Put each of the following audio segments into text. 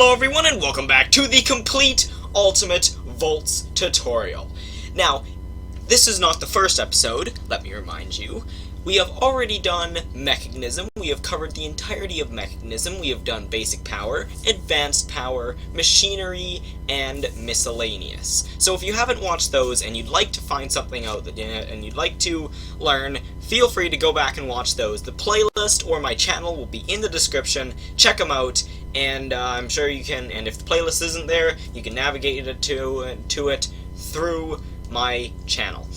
Hello everyone and welcome back to the complete ultimate Voltz tutorial. Now, this is not the first episode, let me remind you. We have already done Mechanism, we have covered the entirety of Mechanism, we have done Basic Power, Advanced Power, Machinery, and Miscellaneous. So if you haven't watched those and you'd like to find something out and you'd like to learn, feel free to go back and watch those. The playlist or my channel will be in the description, check them out, and I'm sure you can, and if the playlist isn't there, you can navigate it to it through my channel.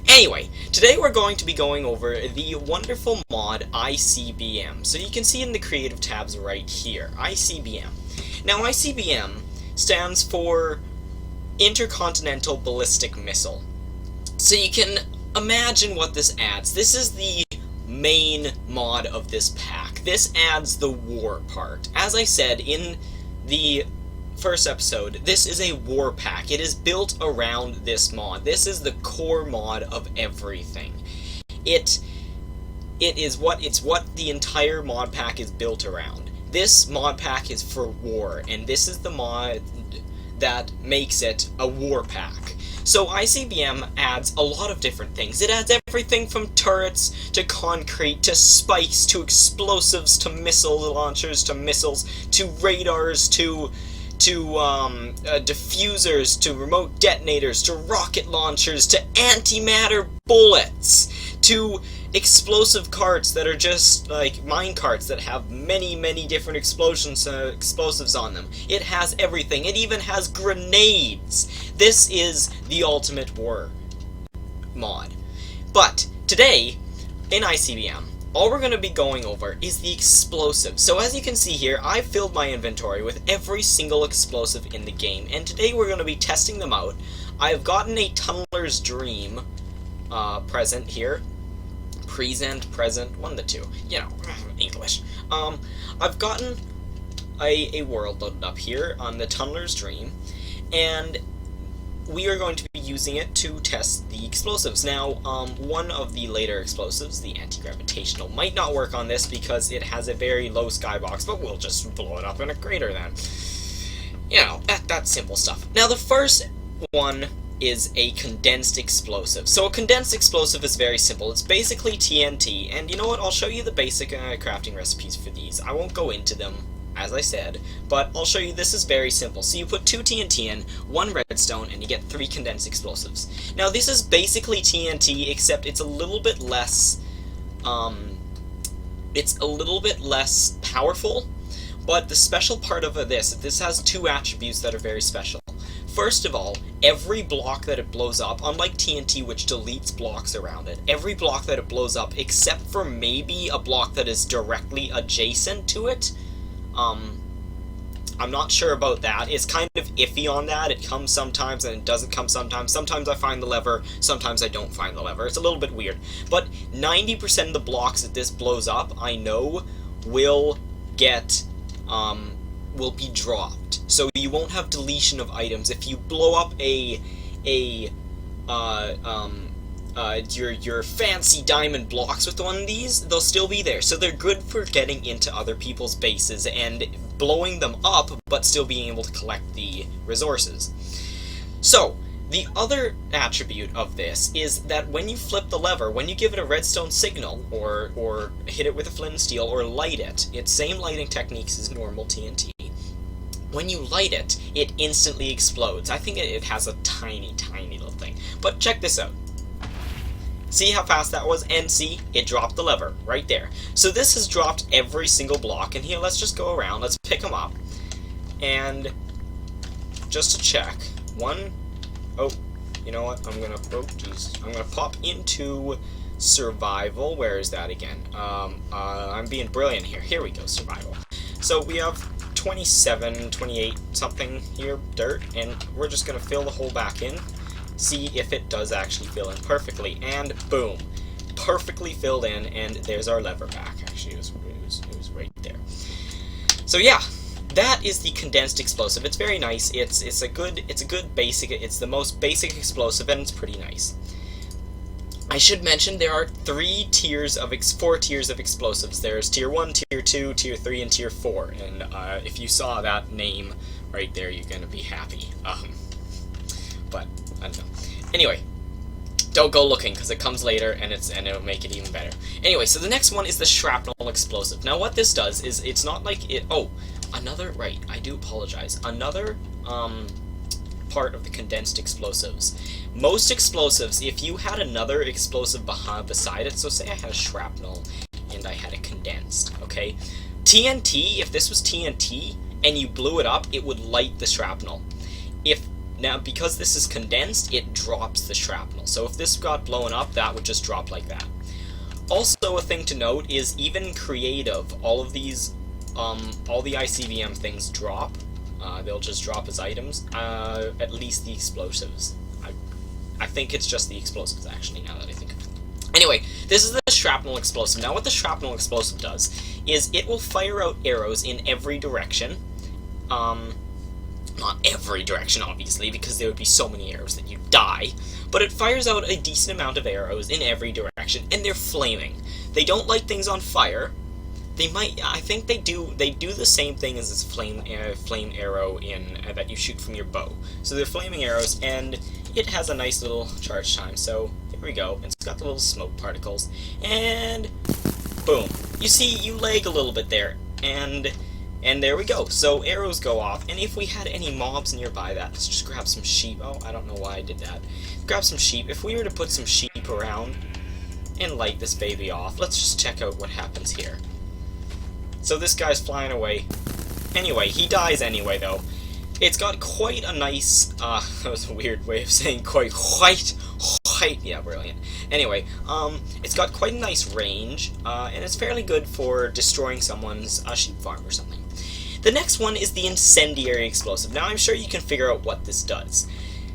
Anyway, today we're going to be going over the wonderful mod ICBM. So you can see in the creative tabs right here, ICBM. Now ICBM stands for Intercontinental Ballistic Missile. So you can imagine what this adds. This is the main mod of this pack. This adds the war part. As I said in the first episode, this is a war pack. It is built around this mod. This is the core mod of everything. It's what the entire mod pack is built around. This mod pack is for war, and this is the mod that makes it a war pack. So ICBM adds a lot of different things. It adds everything from turrets, to concrete, to spikes, to explosives, to missile launchers, to missiles, to radars, to diffusers, to remote detonators, to rocket launchers, to antimatter bullets, to explosive carts that are just like mine carts that have many different explosives on them. It has everything. It even has grenades. This is the ultimate war mod. But today in ICBM, all we're going to be going over is the explosives. So as you can see here, I've filled my inventory with every single explosive in the game, and today we're going to be testing them out. I've gotten a Tunneler's Dream present here. Present, one of the two. You know, English. I've gotten a world loaded up here on the Tunneler's Dream, and we are going to be using it to test the explosives. Now, one of the later explosives, the anti-gravitational, might not work on this because it has a very low skybox, but we'll just blow it up in a crater then. You know, that's simple stuff. Now, the first one is a condensed explosive. So a condensed explosive is very simple. It's basically TNT, and you know what? I'll show you the basic crafting recipes for these. I won't go into them, as I said, but I'll show you. This is very simple. So you put 2 TNT in, 1 redstone, and you get 3 condensed explosives. Now this is basically TNT, except it's a little bit less, powerful, but the special part of this has 2 attributes that are very special. First of all, every block that it blows up, unlike TNT which deletes blocks around it, every block that it blows up, except for maybe a block that is directly adjacent to it, I'm not sure about that. It's kind of iffy on that. It comes sometimes and it doesn't come sometimes. Sometimes I find the lever, sometimes I don't find the lever. It's a little bit weird. But 90% of the blocks that this blows up, I know, will be dropped. So you won't have deletion of items. If you blow up your fancy diamond blocks with one of these, they'll still be there. So they're good for getting into other people's bases and blowing them up, but still being able to collect the resources. So, the other attribute of this is that when you flip the lever, when you give it a redstone signal, or hit it with a flint and steel, or light it, it's same lighting techniques as normal TNT. When you light it, it instantly explodes. I think it has a tiny little thing. But check this out. See how fast that was? And see, it dropped the lever right there. So this has dropped every single block. And here, let's just go around. Let's pick them up. And just to check, oh, you know what? I'm gonna pop into survival. Where is that again? I'm being brilliant here. Here we go, survival. So we have 27, 28 something here, dirt, and we're just gonna fill the hole back in. See if it does actually fill in perfectly, and boom, perfectly filled in, and there's our lever back. Actually, it was right there. So yeah, that is the condensed explosive. It's very nice. It's a good basic. It's the most basic explosive, and it's pretty nice. I should mention there are four tiers of explosives. There's tier 1, tier 2, tier 3, and tier 4. And if you saw that name right there, you're gonna be happy. But I don't know. Anyway, don't go looking because it comes later and it'll make it even better. Anyway, so the next one is the shrapnel explosive. Now what this does is it's not like it. Oh, another right. I do apologize. Another part of the condensed explosives. Most explosives, if you had another explosive beside it, so say I had a shrapnel and I had a condensed, okay? TNT, if this was TNT and you blew it up, it would light the shrapnel. Now, because this is condensed, it drops the shrapnel. So if this got blown up, that would just drop like that. Also, a thing to note is even creative, all of these, all the ICBM things drop. They'll just drop as items, at least the explosives. I think it's just the explosives, actually, now that I think of it. Anyway, this is the shrapnel explosive. Now, what the shrapnel explosive does is it will fire out arrows in every direction. Not every direction, obviously, because there would be so many arrows that you'd die. But it fires out a decent amount of arrows in every direction, and they're flaming. They don't light things on fire. They might, I think they do the same thing as this flame arrow that you shoot from your bow. So they're flaming arrows, and it has a nice little charge time. So here we go. It's got the little smoke particles, and boom. You see, you lag a little bit there, and there we go. So arrows go off, and if we had any mobs nearby that, let's just grab some sheep. Oh, I don't know why I did that. Grab some sheep. If we were to put some sheep around and light this baby off, let's just check out what happens here. So this guy's flying away. Anyway, he dies anyway, though. It's got quite a nice, that was a weird way of saying quite, yeah, brilliant. Anyway, it's got quite a nice range, and it's fairly good for destroying someone's sheep farm or something. The next one is the incendiary explosive. Now, I'm sure you can figure out what this does.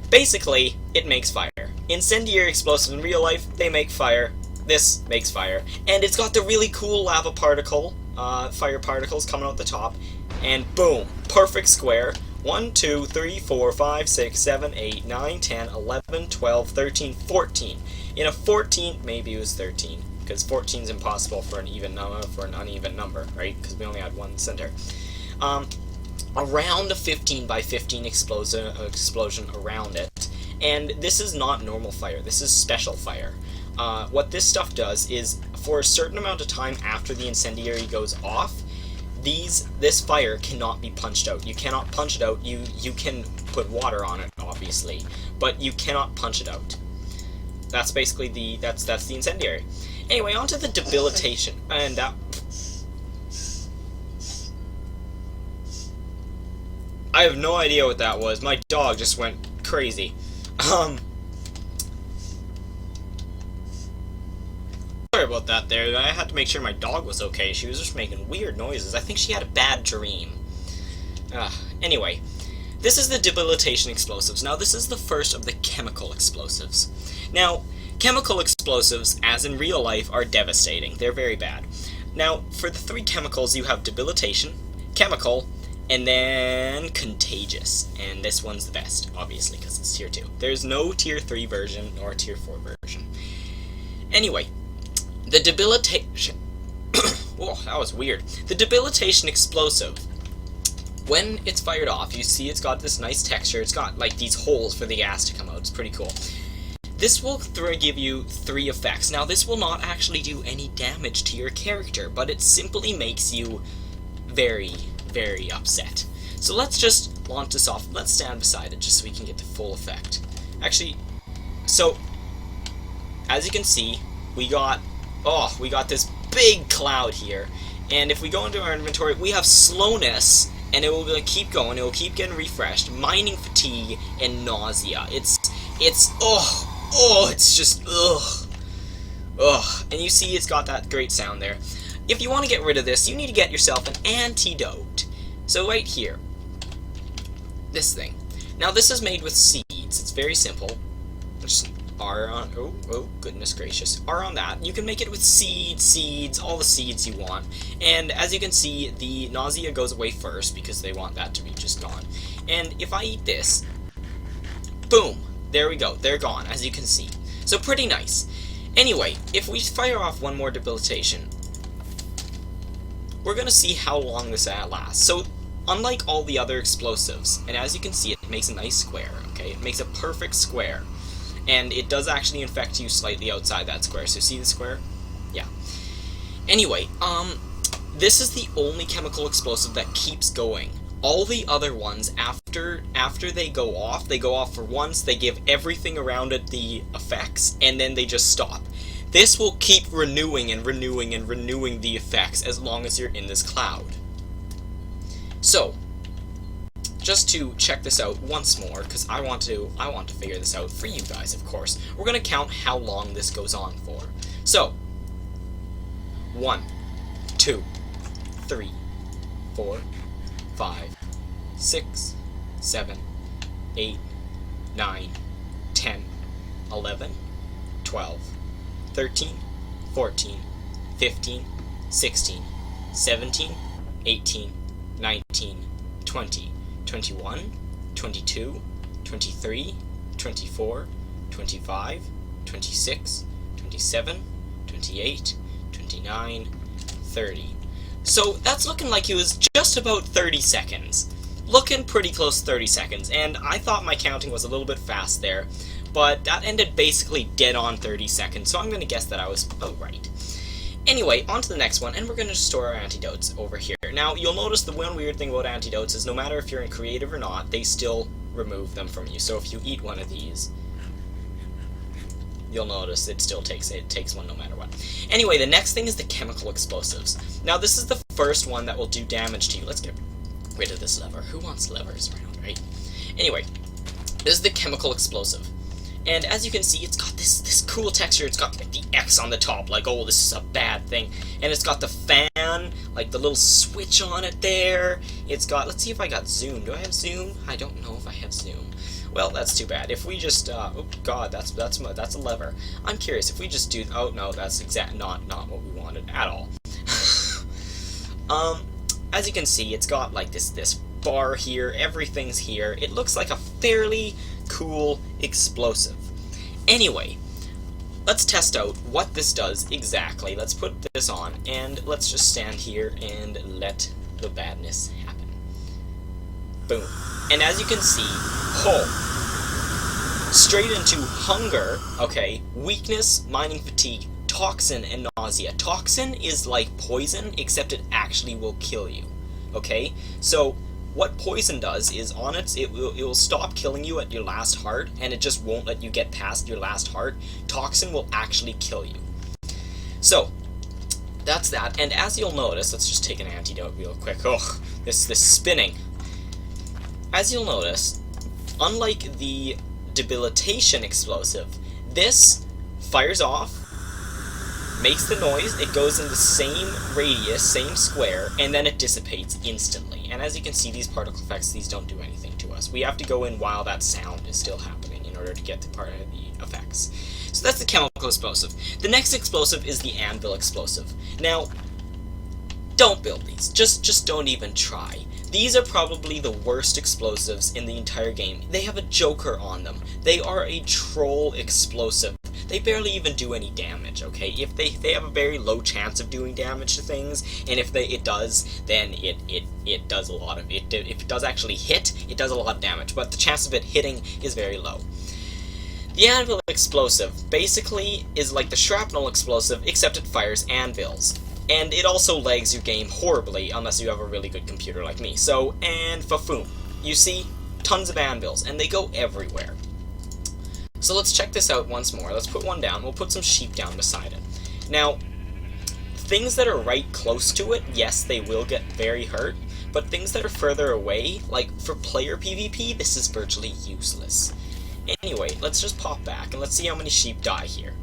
Basically, it makes fire. Incendiary explosives in real life, they make fire. This makes fire. And it's got the really cool lava particle, fire particles coming out the top, and boom, perfect square. 1, 2, 3, 4, 5, 6, 7, 8, 9, 10, 11, 12, 13, 14. In a 14, maybe it was 13, because 14 is impossible for an even number, for an uneven number, right? Because we only had one center. Around a 15 by 15 explosion around it. And this is not normal fire, this is special fire. What this stuff does is, for a certain amount of time after the incendiary goes off, this fire cannot be punched out. You cannot punch it out. You can put water on it, obviously, but you cannot punch it out. That's basically that's the incendiary. Anyway, on to the debilitation, and that. I have no idea what that was. My dog just went crazy. Sorry about that there. I had to make sure my dog was okay. She was just making weird noises. I think she had a bad dream. Anyway, this is the debilitation explosives. Now, this is the first of the chemical explosives. Now, chemical explosives, as in real life, are devastating. They're very bad. Now, for the three chemicals, you have debilitation, chemical, and then contagious. And this one's the best, obviously, because it's tier 2. There's no tier 3 version or tier 4 version. Anyway, the debilitation... Whoa, that was weird. The debilitation explosive, when it's fired off, you see it's got this nice texture. It's got, like, these holes for the gas to come out. It's pretty cool. This will give you 3 effects. Now, this will not actually do any damage to your character, but it simply makes you very, very upset. So let's just launch this off. Let's stand beside it just so we can get the full effect. Actually, so, as you can see, we got this big cloud here, and if we go into our inventory, we have slowness, and it will keep going, it will keep getting refreshed, mining fatigue, and nausea. It's just, and you see it's got that great sound there. If you want to get rid of this, you need to get yourself an antidote. So right here, this thing. Now this is made with seeds, it's very simple. Just R on, oh goodness gracious, R on that. You can make it with seeds, all the seeds you want. And as you can see, the nausea goes away first because they want that to be just gone. And if I eat this, boom, there we go, they're gone, as you can see. So pretty nice. Anyway, if we fire off one more debilitation, we're gonna see how long this lasts. So, unlike all the other explosives, and as you can see, it makes a nice square, okay? It makes a perfect square. And it does actually infect you slightly outside that square. So see the square? Yeah. Anyway, this is the only chemical explosive that keeps going. All the other ones, after they go off for once, they give everything around it the effects, and then they just stop. This will keep renewing and renewing and renewing the effects as long as you're in this cloud. So, just to check this out once more, because I want to figure this out for you guys, of course. We're going to count how long this goes on for. So, 1, 2, 3, 4, 5, 6, 7, 8, 9, 10, 11, 12, 13, 14, 15, 16, 17, 18, 19, 20, 21, 22, 23, 24, 25, 26, 27, 28, 29, 30. So that's looking like it was just about 30 seconds. Looking pretty close to 30 seconds, and I thought my counting was a little bit fast there, but that ended basically dead on 30 seconds, so I'm going to guess that I was about right. Anyway, on to the next one, and we're going to store our antidotes over here. Now, you'll notice the one weird thing about antidotes is no matter if you're in creative or not, they still remove them from you. So if you eat one of these, you'll notice it still takes one no matter what. Anyway, the next thing is the chemical explosives. Now, this is the first one that will do damage to you. Let's get rid of this lever. Who wants levers around, right? Anyway, this is the chemical explosive. And as you can see, it's got this cool texture. It's got like the X on the top, like, oh, this is a bad thing. And it's got the fan, like the little switch on it there. It's got, let's see if I got zoom. Do I have zoom? I don't know if I have zoom. Well, that's too bad. If we just, oh god, that's a lever. I'm curious if we just do, oh no, that's not what we wanted at all. As you can see, it's got like this bar here. Everything's here. It looks like a fairly cool explosive. Anyway, let's test out what this does exactly. Let's put this on, and let's just stand here and let the badness happen. Boom. And as you can see, straight into hunger, okay, weakness, mining fatigue, toxin, and nausea. Toxin is like poison, except it actually will kill you, okay? So, what poison does is it will stop killing you at your last heart, and it just won't let you get past your last heart. Toxin will actually kill you. So, that's that, and as you'll notice, let's just take an antidote real quick. Oh, this spinning. As you'll notice, unlike the debilitation explosive, this fires off, makes the noise, it goes in the same radius, same square, and then it dissipates instantly. And as you can see, these particle effects, these don't do anything to us. We have to go in while that sound is still happening in order to get to part of the effects. So that's the chemical explosive. The next explosive is the anvil explosive. Now, don't build these. Just don't even try. These are probably the worst explosives in the entire game. They have a joker on them. They are a troll explosive. They barely even do any damage, okay? If they have a very low chance of doing damage to things, and if it does, then it does a lot of it. If it does actually hit, it does a lot of damage, but the chance of it hitting is very low. The anvil explosive basically is like the shrapnel explosive, except it fires anvils. And it also lags your game horribly, unless you have a really good computer like me. So, and fafoom. You see, tons of anvils, and they go everywhere. So let's check this out once more. Let's put one down. We'll put some sheep down beside it. Now, things that are right close to it, yes, they will get very hurt, but things that are further away, like for player PvP, this is virtually useless. Anyway, let's just pop back, and let's see how many sheep die here.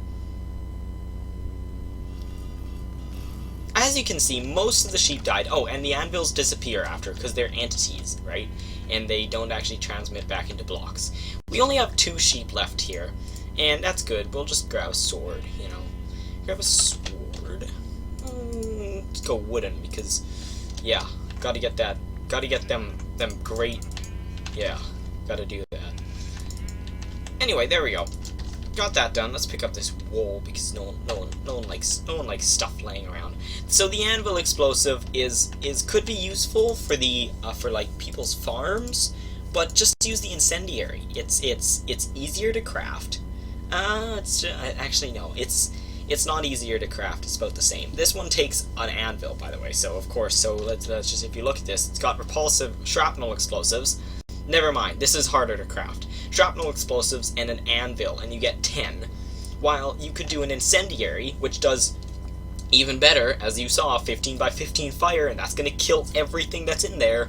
As you can see, most of the sheep died. Oh, and the anvils disappear after, because they're entities, right? And they don't actually transmit back into blocks. We only have 2 sheep left here, and that's good. We'll just grab a sword, you know. Grab a sword. Let's go wooden, because, yeah, gotta get that. Gotta get them great. Yeah, gotta do that. Anyway, there we go. got that done. Let's pick up this wool because no one likes stuff laying around. So the anvil explosive could be useful for the for like people's farms, but just use the incendiary. It's easier to craft. Actually no, it's not easier to craft. It's about the same. This one takes an anvil, by the way. So of course, let's just, if you look at this, it's got repulsive shrapnel explosives. Never mind, this is harder to craft. Shrapnel explosives and an anvil, and you get 10. While you could do an incendiary, which does even better, as you saw, 15 by 15 fire, and that's going to kill everything that's in there.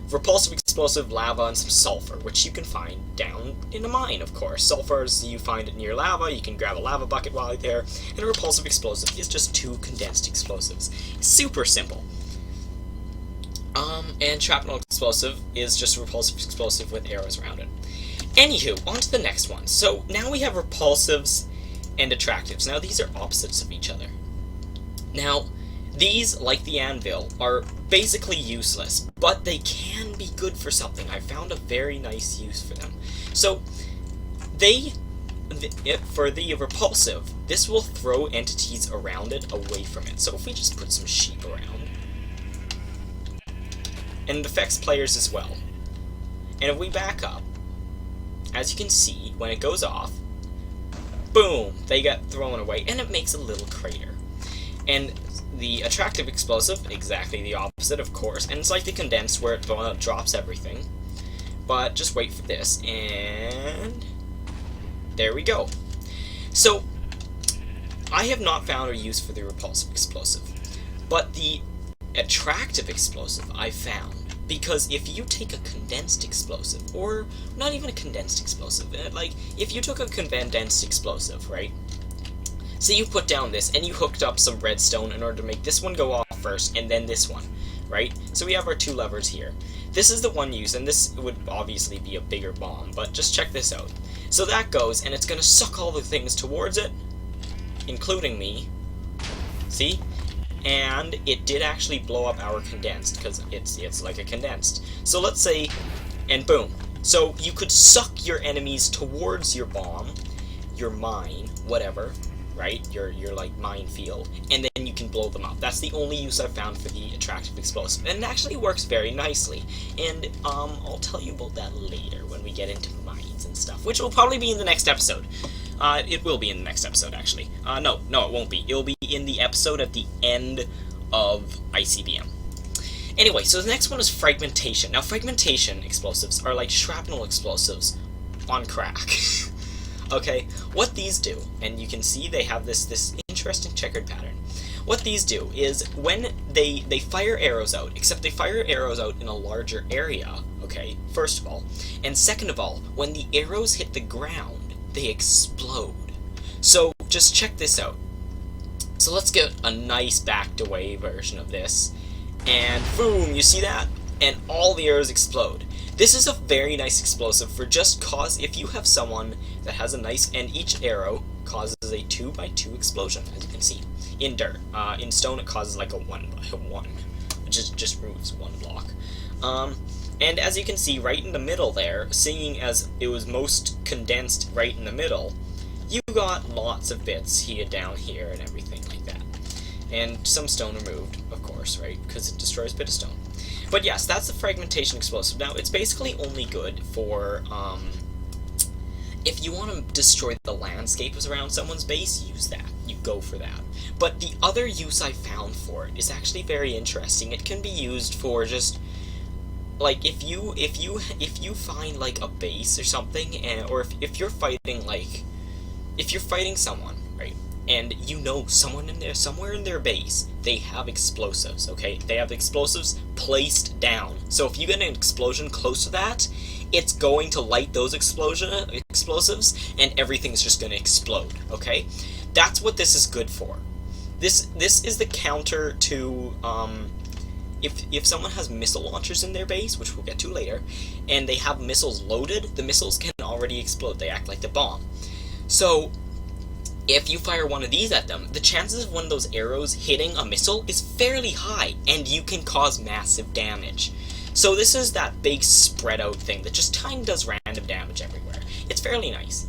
Repulsive explosive, lava, and some sulfur, which you can find down in a mine, of course. Sulfur, you find it near lava, you can grab a lava bucket while you're there, and a repulsive explosive is just 2 condensed explosives. Super simple. And shrapnel explosive is just a repulsive explosive with arrows around it. Anywho, on to the next one. So now we have repulsives and attractives. Now these are opposites of each other. Now, these, like the anvil, are basically useless, but they can be good for something. I found a very nice use for them. So, for the repulsive, this will throw entities around it away from it. So if we just put some sheep around, and it affects players as well. And if we back up, as you can see, when it goes off, boom, they get thrown away, and it makes a little crater. And the attractive explosive, exactly the opposite, of course, and it's like the condensed where it drops everything. But just wait for this, and there we go. So, I have not found a use for the repulsive explosive, but the attractive explosive I found, because if you take a condensed explosive, or not even a condensed explosive, like if you took a condensed explosive, right? So you put down this, and you hooked up some redstone in order to make this one go off first, and then this one, right? So we have our 2 levers here. This is the one use, and this would obviously be a bigger bomb, but just check this out. So that goes, and it's going to suck all the things towards it, including me. See? And it did actually blow up our condensed, because it's like a condensed. So let's say, and boom. So you could suck your enemies towards your bomb, your mine, whatever, right? Your like minefield, and then you can blow them up. That's the only use I've found for the attractive explosive, and it actually works very nicely. And I'll tell you about that later when we get into mines and stuff, which will probably be in the next episode. It will be in the next episode, actually. No, it won't be. It'll be in the episode at the end of ICBM. Anyway, so the next one is fragmentation. Now, fragmentation explosives are like shrapnel explosives on crack. Okay, what these do, and you can see they have this interesting checkered pattern. What these do is when they fire arrows out, except they fire arrows out in a larger area, okay, first of all, and second of all, when the arrows hit the ground, they explode. So just check this out. So let's get a nice backed away version of this, and boom, you see that? And all the arrows explode. This is a very nice explosive for just cause if you have someone that has a nice, and each arrow causes a 2x2 explosion, as you can see. In dirt. In stone it causes like a 1x1, which just removes 1 block. And as you can see right in the middle there, seeing as it was most condensed right in the middle, you got lots of bits here down here and everything like that. And some stone removed, of course, right? Because it destroys a bit of stone. But yes, that's the fragmentation explosive. Now, it's basically only good for, if you want to destroy the landscapes around someone's base, use that. You go for that. But the other use I found for it is actually very interesting. It can be used for just, like, if you find, like, a base or something, or if you're fighting, like, if you're fighting someone, right? And you know someone in there, somewhere in their base, they have explosives, okay? They have explosives placed down. So if you get an explosion close to that, it's going to light those explosives, and everything's just going to explode, okay? That's what this is good for. This is the counter to, if someone has missile launchers in their base, which we'll get to later, and they have missiles loaded, the missiles can already explode. They act like the bomb. So if you fire one of these at them, the chances of one of those arrows hitting a missile is fairly high, and you can cause massive damage. So this is that big spread out thing that just kind of does random damage everywhere. It's fairly nice.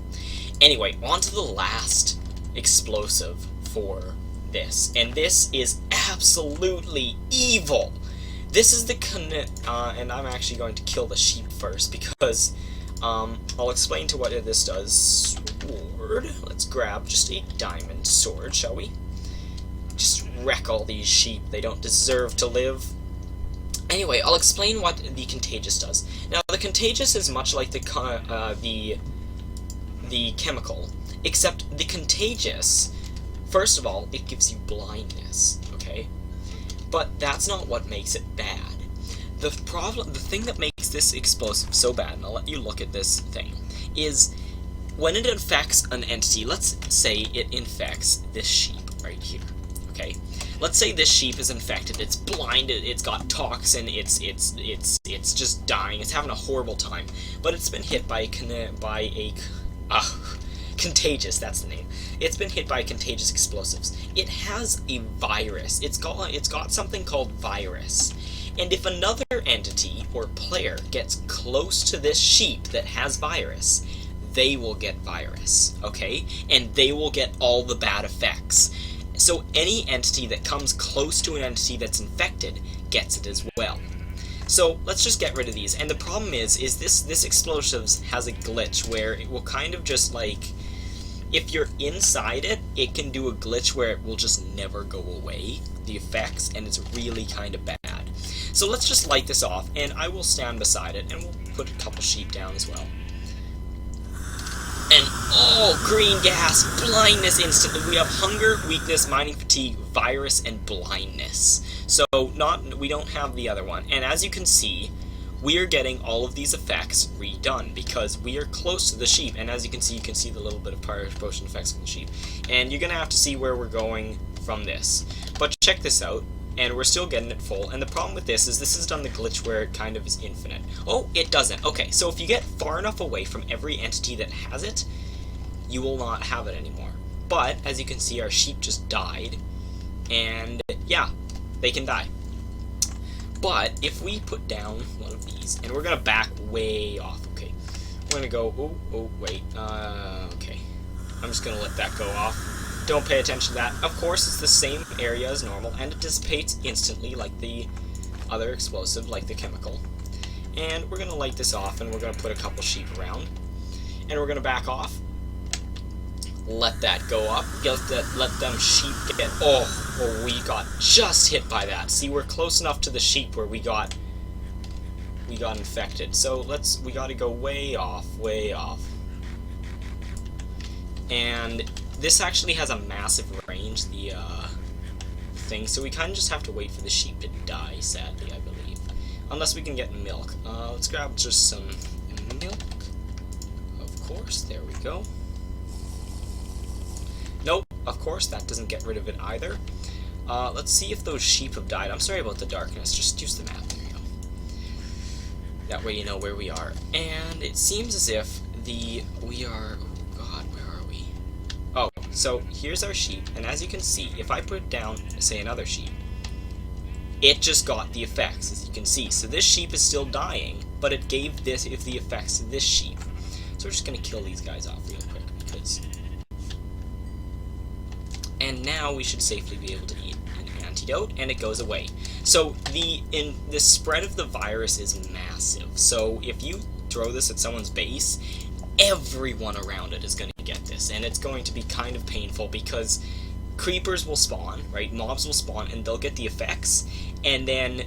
Anyway, on to the last explosive for this, and this is absolutely evil. This is the and I'm actually going to kill the sheep first, because I'll explain to what this does. Sword. Let's grab just a diamond sword, shall we? Just wreck all these sheep. They don't deserve to live. Anyway, I'll explain what the contagious does. Now, the contagious is much like the chemical, except the contagious, first of all, it gives you blindness, okay? But that's not what makes it bad. The thing that makes this explosive so bad, and I'll let you look at this thing, is when it infects an entity. Let's say it infects this sheep right here, okay? Let's say this sheep is infected, it's blinded, it's got toxin, it's just dying, it's having a horrible time, but it's been hit by a contagious, that's the name. It's been hit by contagious explosives. It has a virus. It's got something called virus. And if another entity or player gets close to this sheep that has virus, they will get virus, okay? And they will get all the bad effects. So any entity that comes close to an entity that's infected gets it as well. So let's just get rid of these. And the problem is this explosives has a glitch where it will kind of just like, if you're inside it, it can do a glitch where it will just never go away, the effects, and it's really kind of bad. So let's just light this off, and I will stand beside it, and we'll put a couple sheep down as well. And oh, green gas, blindness instantly. We have hunger, weakness, mining fatigue, virus, and blindness. So we don't have the other one. And as you can see, we are getting all of these effects redone because we are close to the sheep. And as you can see the little bit of potion effects from the sheep. And you're gonna have to see where we're going from this. But check this out. And we're still getting it full, and the problem with this has done the glitch where it kind of is infinite. Oh, it doesn't. Okay, so if you get far enough away from every entity that has it, you will not have it anymore. But, as you can see, our sheep just died, and yeah, they can die. But, if we put down one of these, and we're gonna back way off, okay. We're gonna go, wait, okay. I'm just gonna let that go off. Don't pay attention to that. Of course, it's the same area as normal, and it dissipates instantly like the other explosive, like the chemical. And we're going to light this off, and we're going to put a couple sheep around. And we're going to back off. Let that go up. Let them sheep get... Oh, we got just hit by that. See, we're close enough to the sheep where we got infected. So we got to go way off, way off. And this actually has a massive range, the thing, so we kind of just have to wait for the sheep to die, sadly, I believe. Unless we can get milk. Let's grab just some milk. Of course, there we go. Nope, of course, that doesn't get rid of it either. Let's see if those sheep have died. I'm sorry about the darkness, just use the map, there you go. That way you know where we are. And it seems as if we are... Oh, so here's our sheep, and as you can see, if I put down, say, another sheep, it just got the effects, as you can see. So this sheep is still dying, but it gave the effects to this sheep. So we're just going to kill these guys off real quick, because... And now we should safely be able to eat an antidote, and it goes away. So the spread of the virus is massive. So if you throw this at someone's base, everyone around it is going to get this, and it's going to be kind of painful because creepers will spawn, right? Mobs will spawn, and they'll get the effects, and then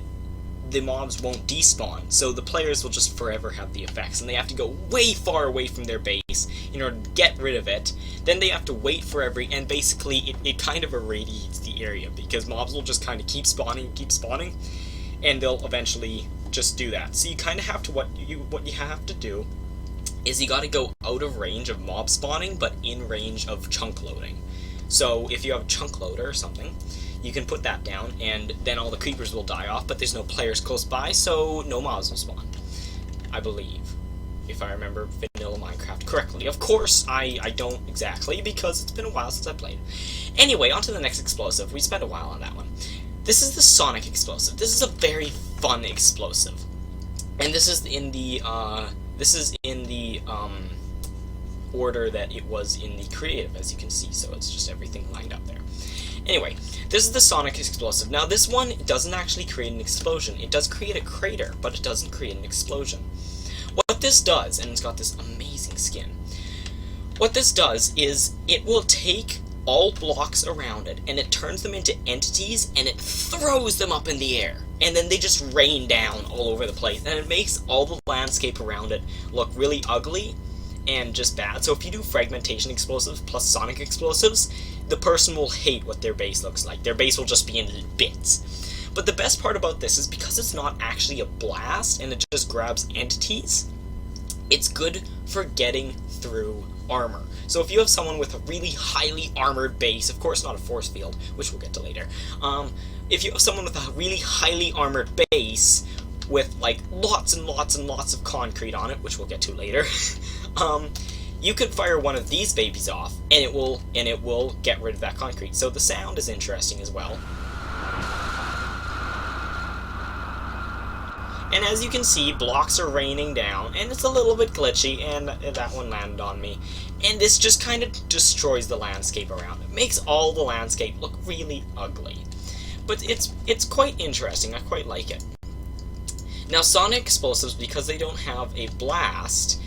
the mobs won't despawn, so the players will just forever have the effects, and they have to go way far away from their base in order to get rid of it. Then they have to wait forever, and basically it kind of irradiates the area, because mobs will just kind of keep spawning, and they'll eventually just do that. So you kind of have to, what you have to do is you gotta go out of range of mob spawning, but in range of chunk loading. So if you have a chunk loader or something, you can put that down, and then all the creepers will die off, but there's no players close by, so no mobs will spawn. I believe, if I remember vanilla Minecraft correctly. Of course, I don't exactly, because it's been a while since I played. Anyway, on to the next explosive. We spent a while on that one. This is the sonic explosive. This is a very fun explosive. And this is in the, order that it was in the creative, as you can see, so it's just everything lined up there. Anyway, this is the sonic explosive. Now this one doesn't actually create an explosion. It does create a crater, but it doesn't create an explosion. What this does, and it's got this amazing skin, what this does is it will take all blocks around it, and it turns them into entities, and it throws them up in the air. And then they just rain down all over the place, and it makes all the landscape around it look really ugly and just bad. So if you do fragmentation explosives plus sonic explosives, the person will hate what their base looks like. Their base will just be in bits. But the best part about this is because it's not actually a blast, and it just grabs entities, it's good for getting through armor. So if you have someone with a really highly armored base, of course not a force field, which we'll get to later, if you have someone with a really highly armored base with like lots and lots and lots of concrete on it, which we'll get to later, you can fire one of these babies off, and it will get rid of that concrete. So the sound is interesting as well. And as you can see, blocks are raining down, and it's a little bit glitchy, and that one landed on me. And this just kind of destroys the landscape around it. Makes all the landscape look really ugly. But it's quite interesting, I quite like it. Now sonic explosives, because they don't have a blast,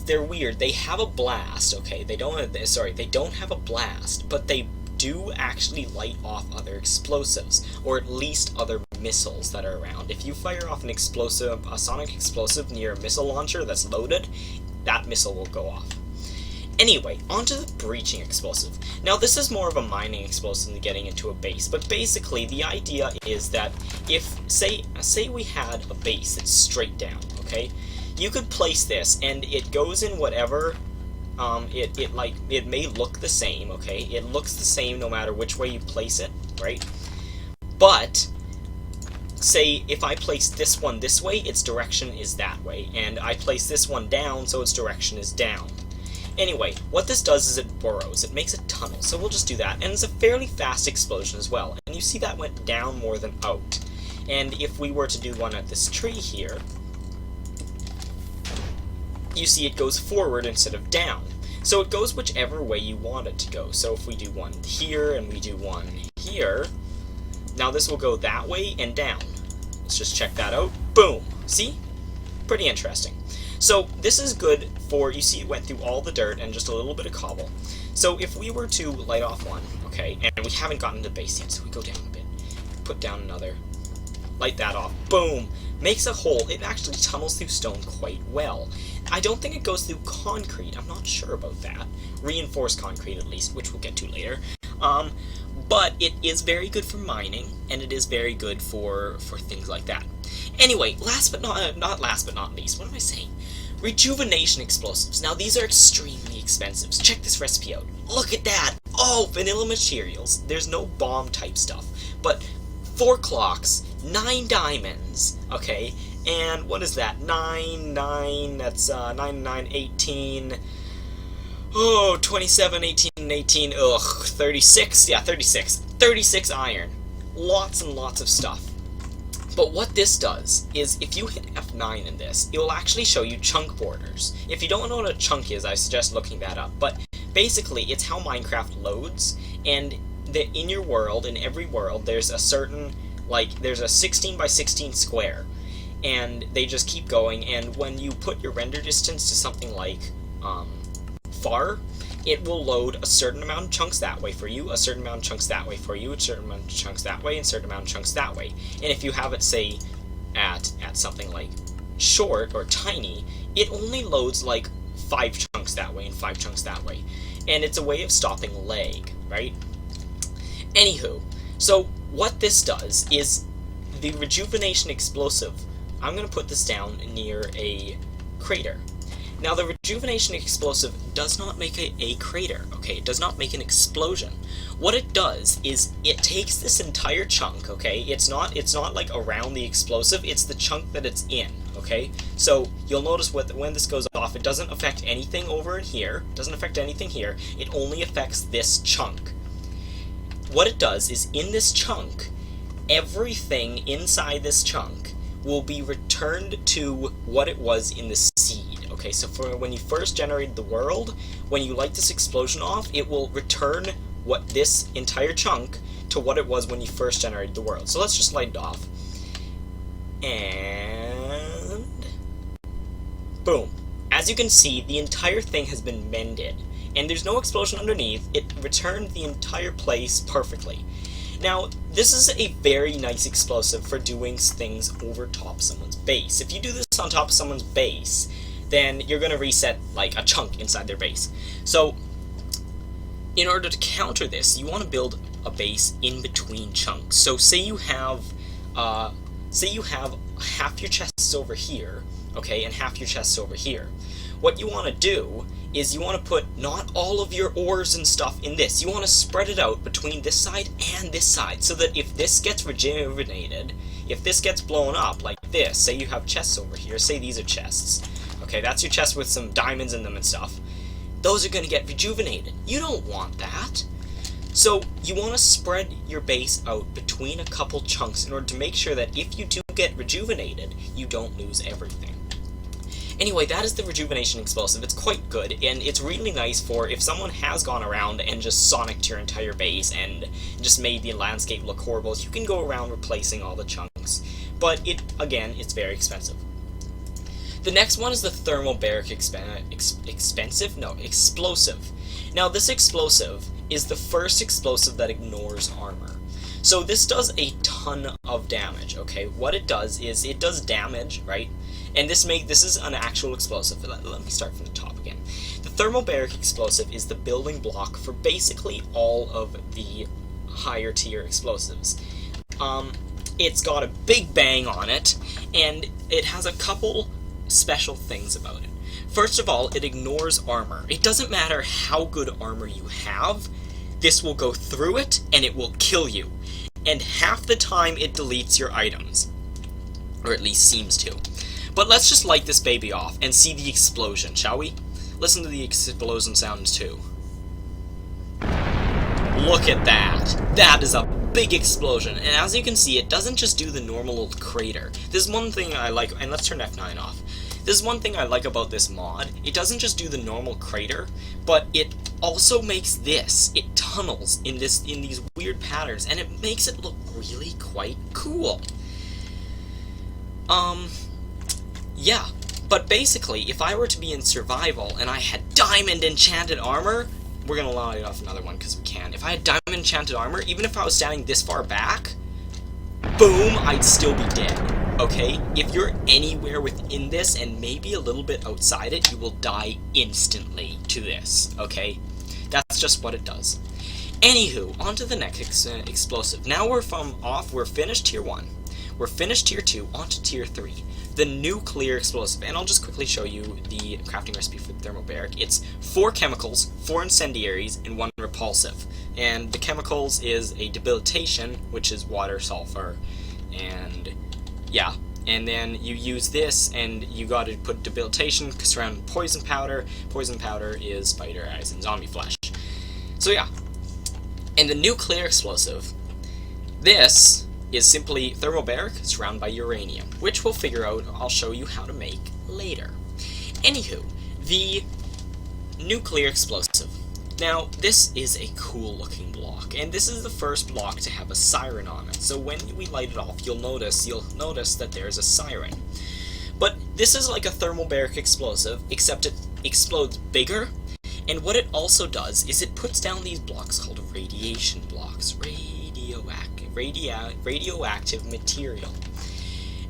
they're weird. They have a blast, okay? They don't have a blast, but they do actually light off other explosives, or at least other missiles that are around. If you fire off a sonic explosive near a missile launcher that's loaded, that missile will go off. Anyway, onto the breaching explosive. Now this is more of a mining explosive than getting into a base, but basically the idea is that if, say we had a base that's straight down, okay? You could place this, and it goes in whatever, it may look the same, okay? It looks the same no matter which way you place it, right? But say if I place this one this way, its direction is that way, and I place this one down, so its direction is down. Anyway, what this does is it burrows, it makes a tunnel, so we'll just do that, and it's a fairly fast explosion as well, and you see that went down more than out. And if we were to do one at this tree here, you see it goes forward instead of down. So it goes whichever way you want it to go. So if we do one here, and we do one here, now this will go that way and down. Let's just check that out. Boom! See? Pretty interesting. So this is good for, you see it went through all the dirt and just a little bit of cobble. So if we were to light off one, okay, and we haven't gotten to base yet, so we go down a bit, put down another, light that off, boom, makes a hole. It actually tunnels through stone quite well. I don't think it goes through concrete, I'm not sure about that. Reinforced concrete at least, which we'll get to later. But it is very good for mining, and it is very good for things like that. Anyway, last but not least, what am I saying? Rejuvenation explosives. Now these are extremely expensive. Check this recipe out. Look at that! Oh, vanilla materials. There's no bomb type stuff. But 4 clocks, 9 diamonds, okay? And what is that? 9, that's 9, 9, 18... Oh, 27, 18, 18, ugh, 36, yeah, 36. 36 iron. Lots and lots of stuff. But what this does is, if you hit F9 in this, it will actually show you chunk borders. If you don't know what a chunk is, I suggest looking that up. But basically, it's how Minecraft loads, and in your world, in every world, there's a certain, like, there's a 16 by 16 square. And they just keep going, and when you put your render distance to something like, far, it will load a certain amount of chunks that way for you, a certain amount of chunks that way for you, a certain amount of chunks that way, and a certain amount of chunks that way. And if you have it, say, at something like short or tiny, it only loads like 5 chunks that way and 5 chunks that way. And it's a way of stopping lag, right? Anywho, so what this does is the rejuvenation explosive, I'm going to put this down near a crater. Now, the rejuvenation explosive does not make a crater, okay? It does not make an explosion. What it does is it takes this entire chunk, okay? It's not like around the explosive, it's the chunk that it's in, okay? So you'll notice when this goes off, it doesn't affect anything over in here, doesn't affect anything here, it only affects this chunk. What it does is, in this chunk, everything inside this chunk will be returned to what it was in the seed. Okay, so for when you first generated the world, when you light this explosion off, it will return this entire chunk to what it was when you first generated the world. So let's just light it off. And boom. As you can see, the entire thing has been mended, and there's no explosion underneath. It returned the entire place perfectly. Now, this is a very nice explosive for doing things over top someone's base. If you do this on top of someone's base, then you're going to reset, like, a chunk inside their base. So, in order to counter this, you want to build a base in between chunks. So, say you have half your chests over here, okay, and half your chests over here. What you want to do is you want to put not all of your ores and stuff in this. You want to spread it out between this side and this side, so that if this gets rejuvenated, if this gets blown up like this, say you have chests over here, say these are chests, okay, that's your chest with some diamonds in them and stuff, those are going to get rejuvenated. You don't want that. So you want to spread your base out between a couple chunks in order to make sure that if you do get rejuvenated, you don't lose everything. Anyway, that is the rejuvenation explosive. It's quite good, and it's really nice for if someone has gone around and just sonicked your entire base and just made the landscape look horrible. You can go around replacing all the chunks, but again, it's very expensive. The next one is the thermobaric explosive. Now, this explosive is the first explosive that ignores armor. So this does a ton of damage, okay? What it does is it does damage, right? And this is an actual explosive. Let me start from the top again. The thermobaric explosive is the building block for basically all of the higher tier explosives. It's got a big bang on it, and it has a couple special things about it. First of all, it ignores armor. It doesn't matter how good armor you have, this will go through it, and it will kill you. And half the time, it deletes your items. Or at least seems to. But let's just light this baby off and see the explosion, shall we? Listen to the explosion sounds too. Look at that! That is a big explosion, and as you can see, it doesn't just do the normal crater. There's one thing I like, and let's turn F9 off. There's one thing I like about this mod. It doesn't just do the normal crater, but it also makes this. It tunnels in these weird patterns, and it makes it look really quite cool. Yeah, but basically, if I were to be in survival and I had diamond enchanted armor, we're gonna light off another one because we can. If I had diamond enchanted armor, even if I was standing this far back, boom, I'd still be dead. Okay? If you're anywhere within this and maybe a little bit outside it, you will die instantly to this. Okay? That's just what it does. Anywho, on to the next explosive. Now we're finished tier 1. We're finished tier 2, on to tier 3. The nuclear explosive, and I'll just quickly show you the crafting recipe for the thermobaric. It's 4 chemicals, 4 incendiaries, and 1 repulsive. And the chemicals is a debilitation, which is water, sulfur, and yeah. And then you use this, and you gotta put debilitation surrounding poison powder. Poison powder is spider eyes and zombie flesh. So yeah. And the nuclear explosive, this is simply thermobaric surrounded by uranium, which we'll figure out, I'll show you how to make later. Anywho, the nuclear explosive. Now, this is a cool looking block, and this is the first block to have a siren on it, so when we light it off, you'll notice that there's a siren. But this is like a thermobaric explosive, except it explodes bigger, and what it also does is it puts down these blocks called radiation blocks, radioactive material.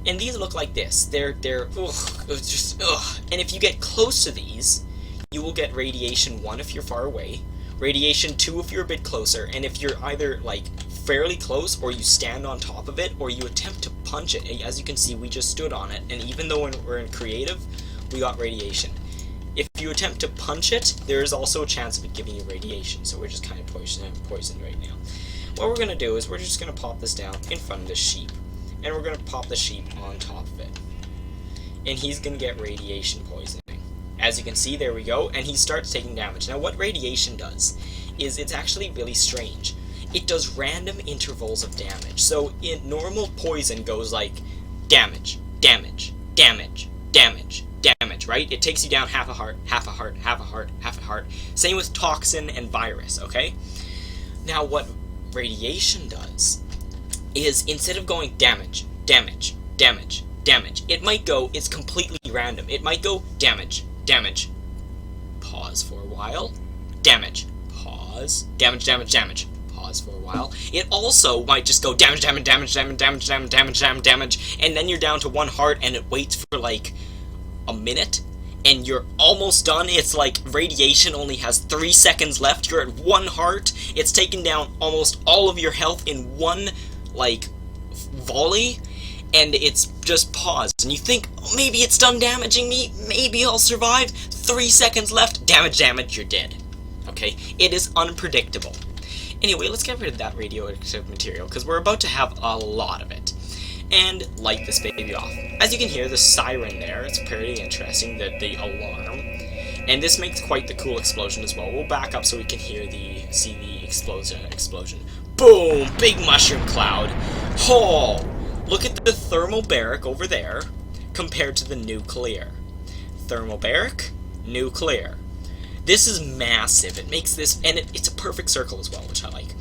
And these look like this. They're just ugh. And if you get close to these, you will get radiation 1 if you're far away, radiation 2 if you're a bit closer, and if you're either like fairly close or you stand on top of it or you attempt to punch it. As you can see, we just stood on it, and even though we're in creative, we got radiation. If you attempt to punch it, there is also a chance of it giving you radiation, so we're just kind of poisoned right now. What we're going to do is we're just going to pop this down in front of this sheep, and we're going to pop the sheep on top of it. And he's going to get radiation poisoning. As you can see, there we go, and he starts taking damage. Now what radiation does is it's actually really strange. It does random intervals of damage. So in normal poison goes like damage, damage, damage, damage, damage, right? right? It takes you down half a heart, half a heart, half a heart, half a heart. Same with toxin and virus, okay? Now, what radiation does is, instead of going damage, damage, damage, damage, it might go, it's completely random. It might go damage, damage, pause for a while, damage, pause, damage, damage, damage, pause for a while. It also might just go damage, damage, damage, damage, damage, damage, damage, damage, damage, and then you're down to 1 heart, and it waits for like a minute, and you're almost done. It's like radiation only has 3 seconds left. You're at 1 heart. It's taken down almost all of your health in one, like, volley, and it's just paused. And you think, oh, maybe it's done damaging me. Maybe I'll survive. 3 seconds left. Damage, damage, you're dead. Okay? It is unpredictable. Anyway, let's get rid of that radioactive material, because we're about to have a lot of it. And light this baby off. As you can hear, the siren there, it's pretty interesting, the alarm. And this makes quite the cool explosion as well. We'll back up so we can see the explosion. Boom! Big mushroom cloud. Oh! Look at the thermobaric over there compared to the nuclear. Thermobaric, nuclear. This is massive. It makes this, and it's a perfect circle as well, which I like.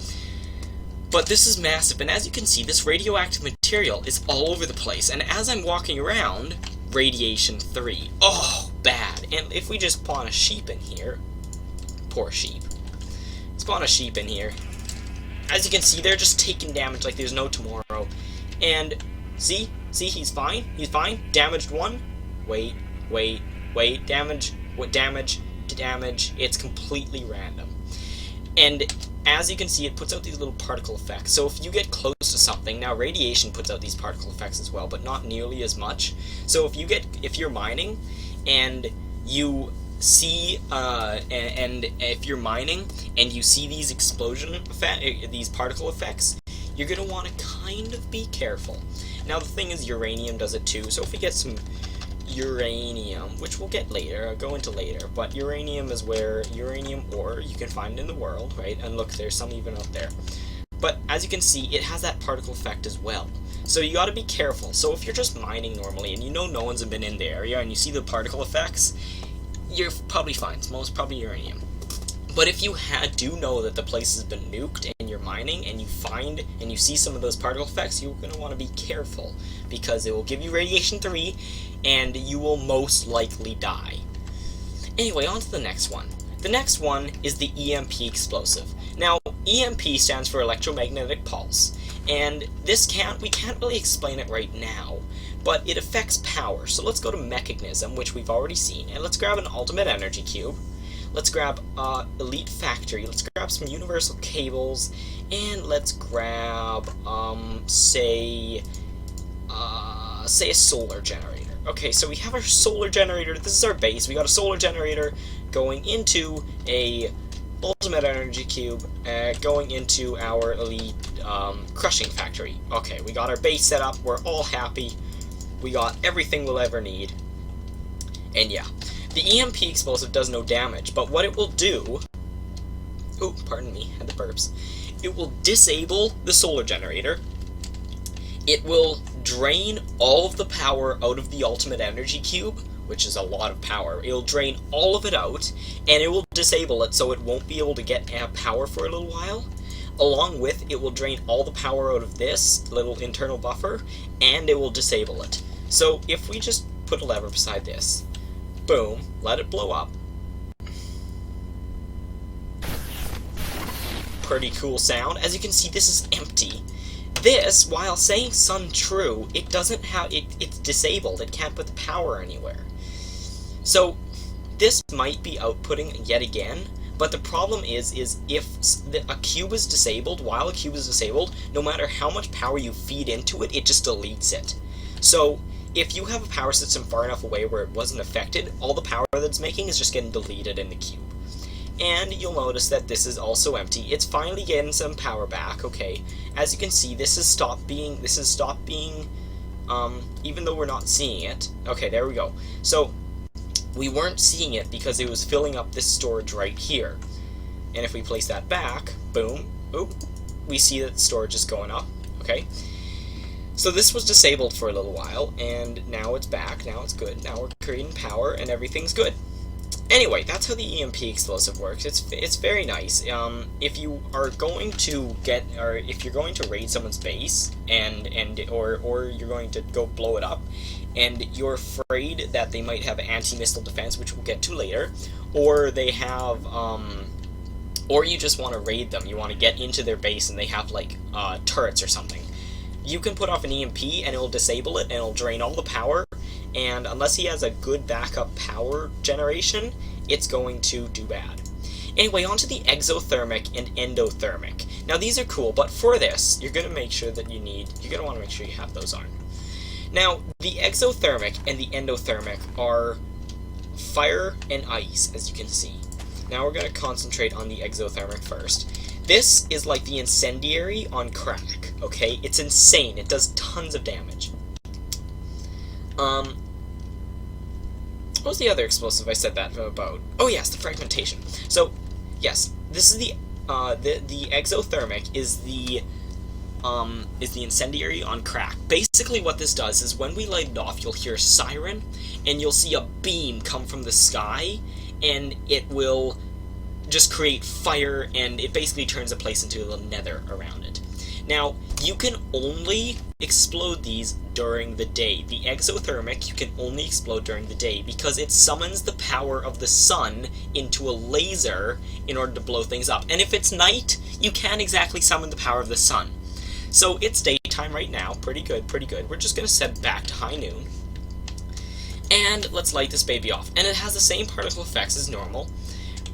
But this is massive, and as you can see, this radioactive material is all over the place. And as I'm walking around, radiation 3. Oh, bad. And if we just spawn a sheep in here, poor sheep. Spawn a sheep in here. As you can see, they're just taking damage like there's no tomorrow. And see, he's fine. He's fine. Damaged 1. Wait. Damage. What damage? Damage. It's completely random. And as you can see, it puts out these little particle effects. So if you get close to something, now radiation puts out these particle effects as well, but not nearly as much. So if you're mining and you see and if you're mining and you see these these particle effects, you're gonna want to kind of be careful. Now the thing is, uranium does it too. So if we get some uranium, which we'll get later, I'll go into later, but uranium is where uranium ore you can find in the world, right? And look, there's some even out there. But as you can see, it has that particle effect as well. So you gotta be careful. So if you're just mining normally and you know no one's been in the area and you see the particle effects, you're probably fine. It's most probably uranium. But if you do know that the place has been nuked and you're mining and you find and you see some of those particle effects, you're going to want to be careful, because it will give you radiation 3 and you will most likely die. Anyway, on to the next one. The next one is the EMP explosive. Now, EMP stands for electromagnetic pulse, and we can't really explain it right now, but it affects power. So let's go to mechanism, which we've already seen, and let's grab an ultimate energy cube. Let's grab Elite Factory, let's grab some universal cables, and let's grab, say a solar generator. Okay, so we have our solar generator. This is our base. We got a solar generator going into a ultimate energy cube, going into our Elite crushing factory. Okay, we got our base set up. We're all happy. We got everything we'll ever need. And yeah. The EMP explosive does no damage, but what it will do... Oh, pardon me, had the burps. It will disable the solar generator. It will drain all of the power out of the ultimate energy cube, which is a lot of power. It'll drain all of it out, and it will disable it so it won't be able to get power for a little while. Along with, it will drain all the power out of this little internal buffer, and it will disable it. So if we just put a lever beside this, boom, let it blow up. Pretty cool sound. As you can see, this is empty. This, while saying sun true, it doesn't have, it's disabled. It can't put the power anywhere. So, this might be outputting yet again, but the problem is if a cube is disabled, while a cube is disabled, no matter how much power you feed into it, it just deletes it. So, if you have a power system far enough away where it wasn't affected, all the power that it's making is just getting deleted in the cube. And you'll notice that this is also empty. It's finally getting some power back, okay. As you can see, this has stopped being, even though we're not seeing it. Okay, there we go. So, we weren't seeing it because it was filling up this storage right here. And if we place that back, boom, oop, we see that the storage is going up, okay. So this was disabled for a little while, and now it's back, now it's good, now we're creating power, and everything's good. Anyway, that's how the EMP explosive works. It's very nice. If you are going to if you're going to raid someone's base, or you're going to go blow it up, and you're afraid that they might have anti-missile defense, which we'll get to later, or they have, or you just want to raid them, you want to get into their base and they have, like, turrets or something, you can put off an EMP and it'll disable it and it'll drain all the power, and unless he has a good backup power generation, it's going to do bad. Anyway, on to the exothermic and endothermic. Now these are cool, but for this, you're going to make sure that you're going to want to make sure you have those on. Now, the exothermic and the endothermic are fire and ice, as you can see. Now we're going to concentrate on the exothermic first. This is like the incendiary on crack, okay? It's insane. It does tons of damage. What was the other explosive I said that about? Oh yes, the fragmentation. So, yes, this is the exothermic is the incendiary on crack. Basically what this does is when we light it off, you'll hear a siren, and you'll see a beam come from the sky, and it will just create fire, and it basically turns a place into a little nether around it. Now, you can only explode these during the day. The exothermic you can only explode during the day because it summons the power of the sun into a laser in order to blow things up. And if it's night, you can't exactly summon the power of the sun. So it's daytime right now. Pretty good, pretty good. We're just going to set back to high noon. And let's light this baby off. And it has the same particle effects as normal.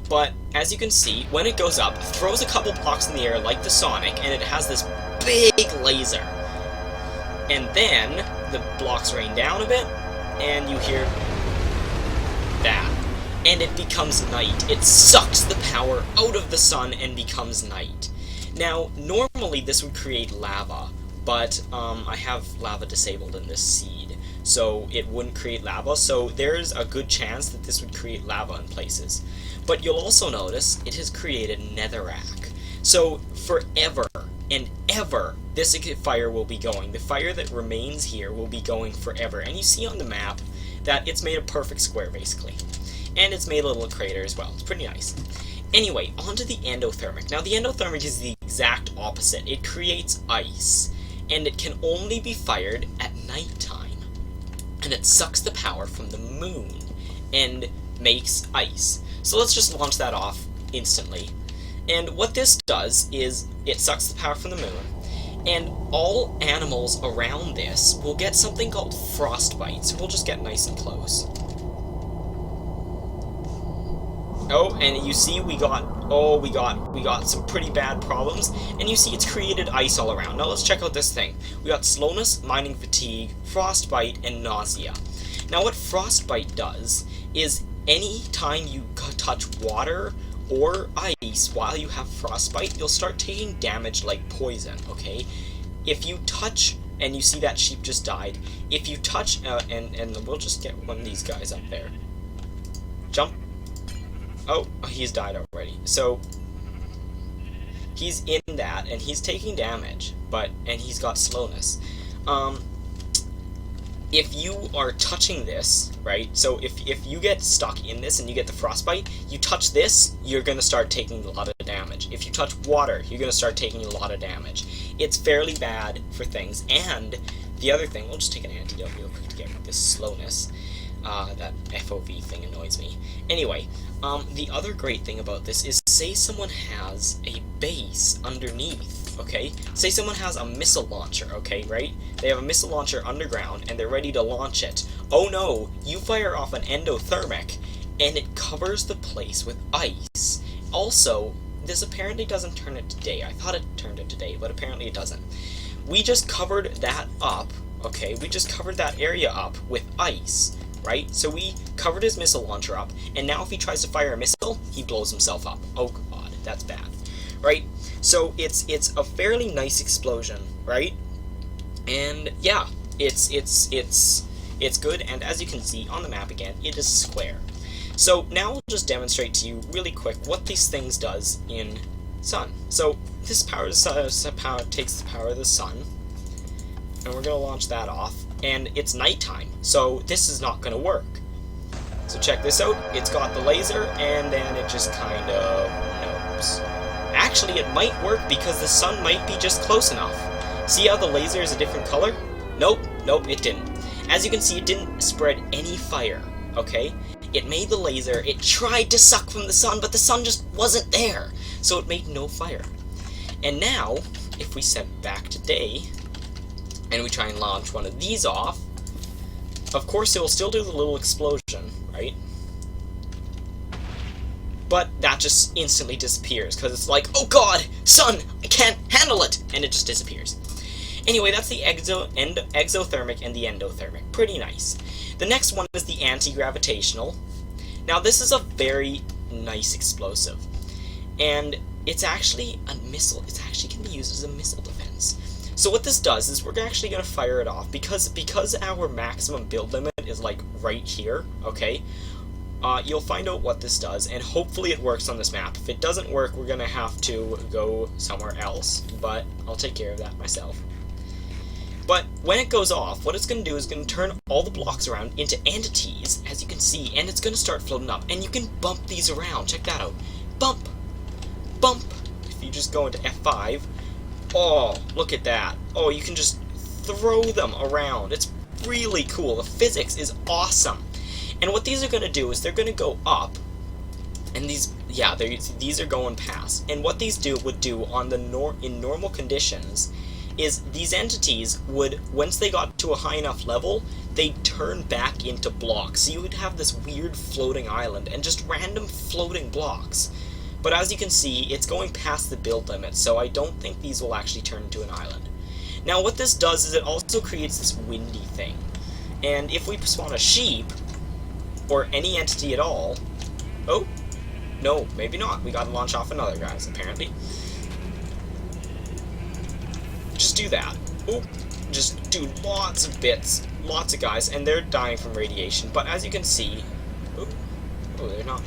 But, as you can see, when it goes up, it throws a couple blocks in the air like the Sonic, and it has this big laser. And then, the blocks rain down a bit, and you hear that. And it becomes night. It sucks the power out of the sun and becomes night. Now, normally this would create lava, but I have lava disabled in this seed, so it wouldn't create lava, so there's a good chance that this would create lava in places. But you'll also notice it has created netherrack. So forever and ever, this fire will be going. The fire that remains here will be going forever. And you see on the map that it's made a perfect square, basically. And it's made a little crater as well. It's pretty nice. Anyway, on to the endothermic. Now, the endothermic is the exact opposite. It creates ice, and it can only be fired at nighttime. And it sucks the power from the moon and makes ice. So let's just launch that off instantly. And what this does is it sucks the power from the moon, and all animals around this will get something called frostbite. So we'll just get nice and close. Oh, and you see we got some pretty bad problems, and you see it's created ice all around. Now let's check out this thing. We got slowness, mining fatigue, frostbite, and nausea. Now what frostbite does is any time you touch water or ice while you have frostbite, you'll start taking damage like poison, okay? If you touch, and you see that sheep just died, if you touch, and we'll just get one of these guys up there. Jump. Oh, he's died already. So, he's in that, and he's taking damage, and he's got slowness. If you are touching this, right, so if you get stuck in this and you get the frostbite, you touch this, you're going to start taking a lot of damage. If you touch water, you're going to start taking a lot of damage. It's fairly bad for things, and the other thing, we'll just take an antidote real quick to get rid of this slowness. That FOV thing annoys me. Anyway, the other great thing about this is, say someone has a base underneath, okay? Say someone has a missile launcher, okay, right? They have a missile launcher underground, and they're ready to launch it. Oh no, you fire off an endothermic, and it covers the place with ice. Also, this apparently doesn't turn it to day. I thought it turned it to day, but apparently it doesn't. We just covered that up, okay? We just covered that area up with ice. Right? So we covered his missile launcher up, and now if he tries to fire a missile, he blows himself up. Oh god, that's bad. Right? So it's a fairly nice explosion, right? And yeah, it's good, and as you can see on the map again, it is square. So now we'll just demonstrate to you really quick what these things does in sun. So this takes the power of the sun, and we're going to launch that off, and it's nighttime, so this is not going to work. So check this out, it's got the laser, and then it just kind of nopes. Actually, it might work because the sun might be just close enough. See how the laser is a different color? Nope, it didn't. As you can see, it didn't spread any fire, okay? It made the laser, it tried to suck from the sun, but the sun just wasn't there, so it made no fire. And now, if we set back to day, and we try and launch one of these off, of course it will still do the little explosion, right? But that just instantly disappears, because it's like, oh god, sun, I can't handle it, and it just disappears. Anyway, that's the exothermic and the endothermic. Pretty nice. The next one is the anti-gravitational. Now, this is a very nice explosive, and it's actually a missile. It actually can be used as a missile defense. So what this does is we're actually going to fire it off, because our maximum build limit is like right here, okay? You'll find out what this does, and hopefully it works on this map. If it doesn't work, we're going to have to go somewhere else, but I'll take care of that myself. But when it goes off, what it's going to do is going to turn all the blocks around into entities, as you can see, and it's going to start floating up, and you can bump these around. Check that out. Bump! Bump! If you just go into F5, oh, look at that. Oh, you can just throw them around. It's really cool. The physics is awesome. And what these are going to do is they're going to go up, and these are going past. And what these would do on the in normal conditions is these entities would, once they got to a high enough level, they'd turn back into blocks. So you would have this weird floating island and just random floating blocks. But as you can see, it's going past the build limit, so I don't think these will actually turn into an island. Now what this does is it also creates this windy thing. And if we spawn a sheep, or any entity at all... Oh, no, maybe not. We gotta launch off another, guys, apparently. Just do that. Oh, just do lots of bits, lots of guys, and they're dying from radiation. But as you can see... Oh, they're not.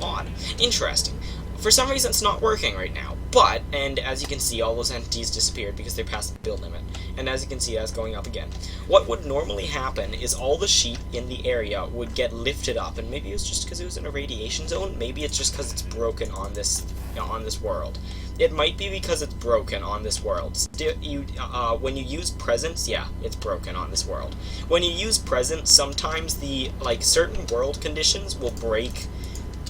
Odd. Interesting. For some reason, it's not working right now. But, and as you can see, all those entities disappeared because they passed the build limit. And as you can see, that's going up again. What would normally happen is all the sheep in the area would get lifted up. And maybe it's just because it was in a radiation zone. Maybe it's just because it's broken on this world. It might be because it's broken on this world. When you use presents, yeah, it's broken on this world. When you use presents, sometimes the, certain world conditions will break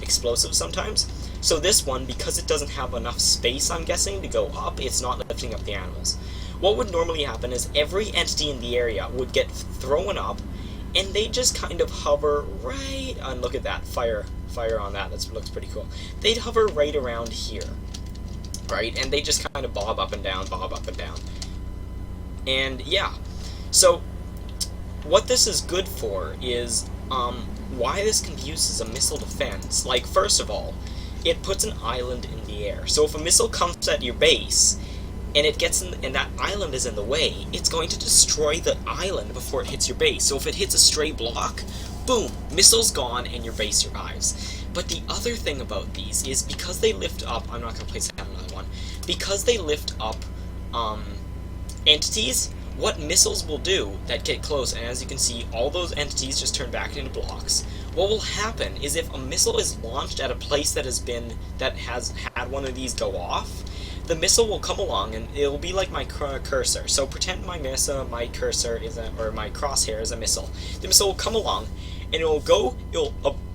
explosives sometimes. So this one, because it doesn't have enough space, I'm guessing, to go up, it's not lifting up the animals. What would normally happen is every entity in the area would get thrown up, and they just kind of hover right, and look at that, fire on that, that looks pretty cool. They'd hover right around here, right, and they just kind of bob up and down, and yeah, so what this is good for is, why this can be used as a missile defense. Like, first of all, it puts an island in the air. So if a missile comes at your base, and it gets in, and that island is in the way, it's going to destroy the island before it hits your base. So if it hits a stray block, boom, missile's gone and your base survives. But the other thing about these is because they lift up, I'm not going to place another one, because they lift up entities, what missiles will do that get close, and as you can see, all those entities just turn back into blocks. What will happen is if a missile is launched at a place that has had one of these go off, the missile will come along and it'll be like my cursor. So pretend my cursor is or my crosshair is a missile. The missile will come along and it'll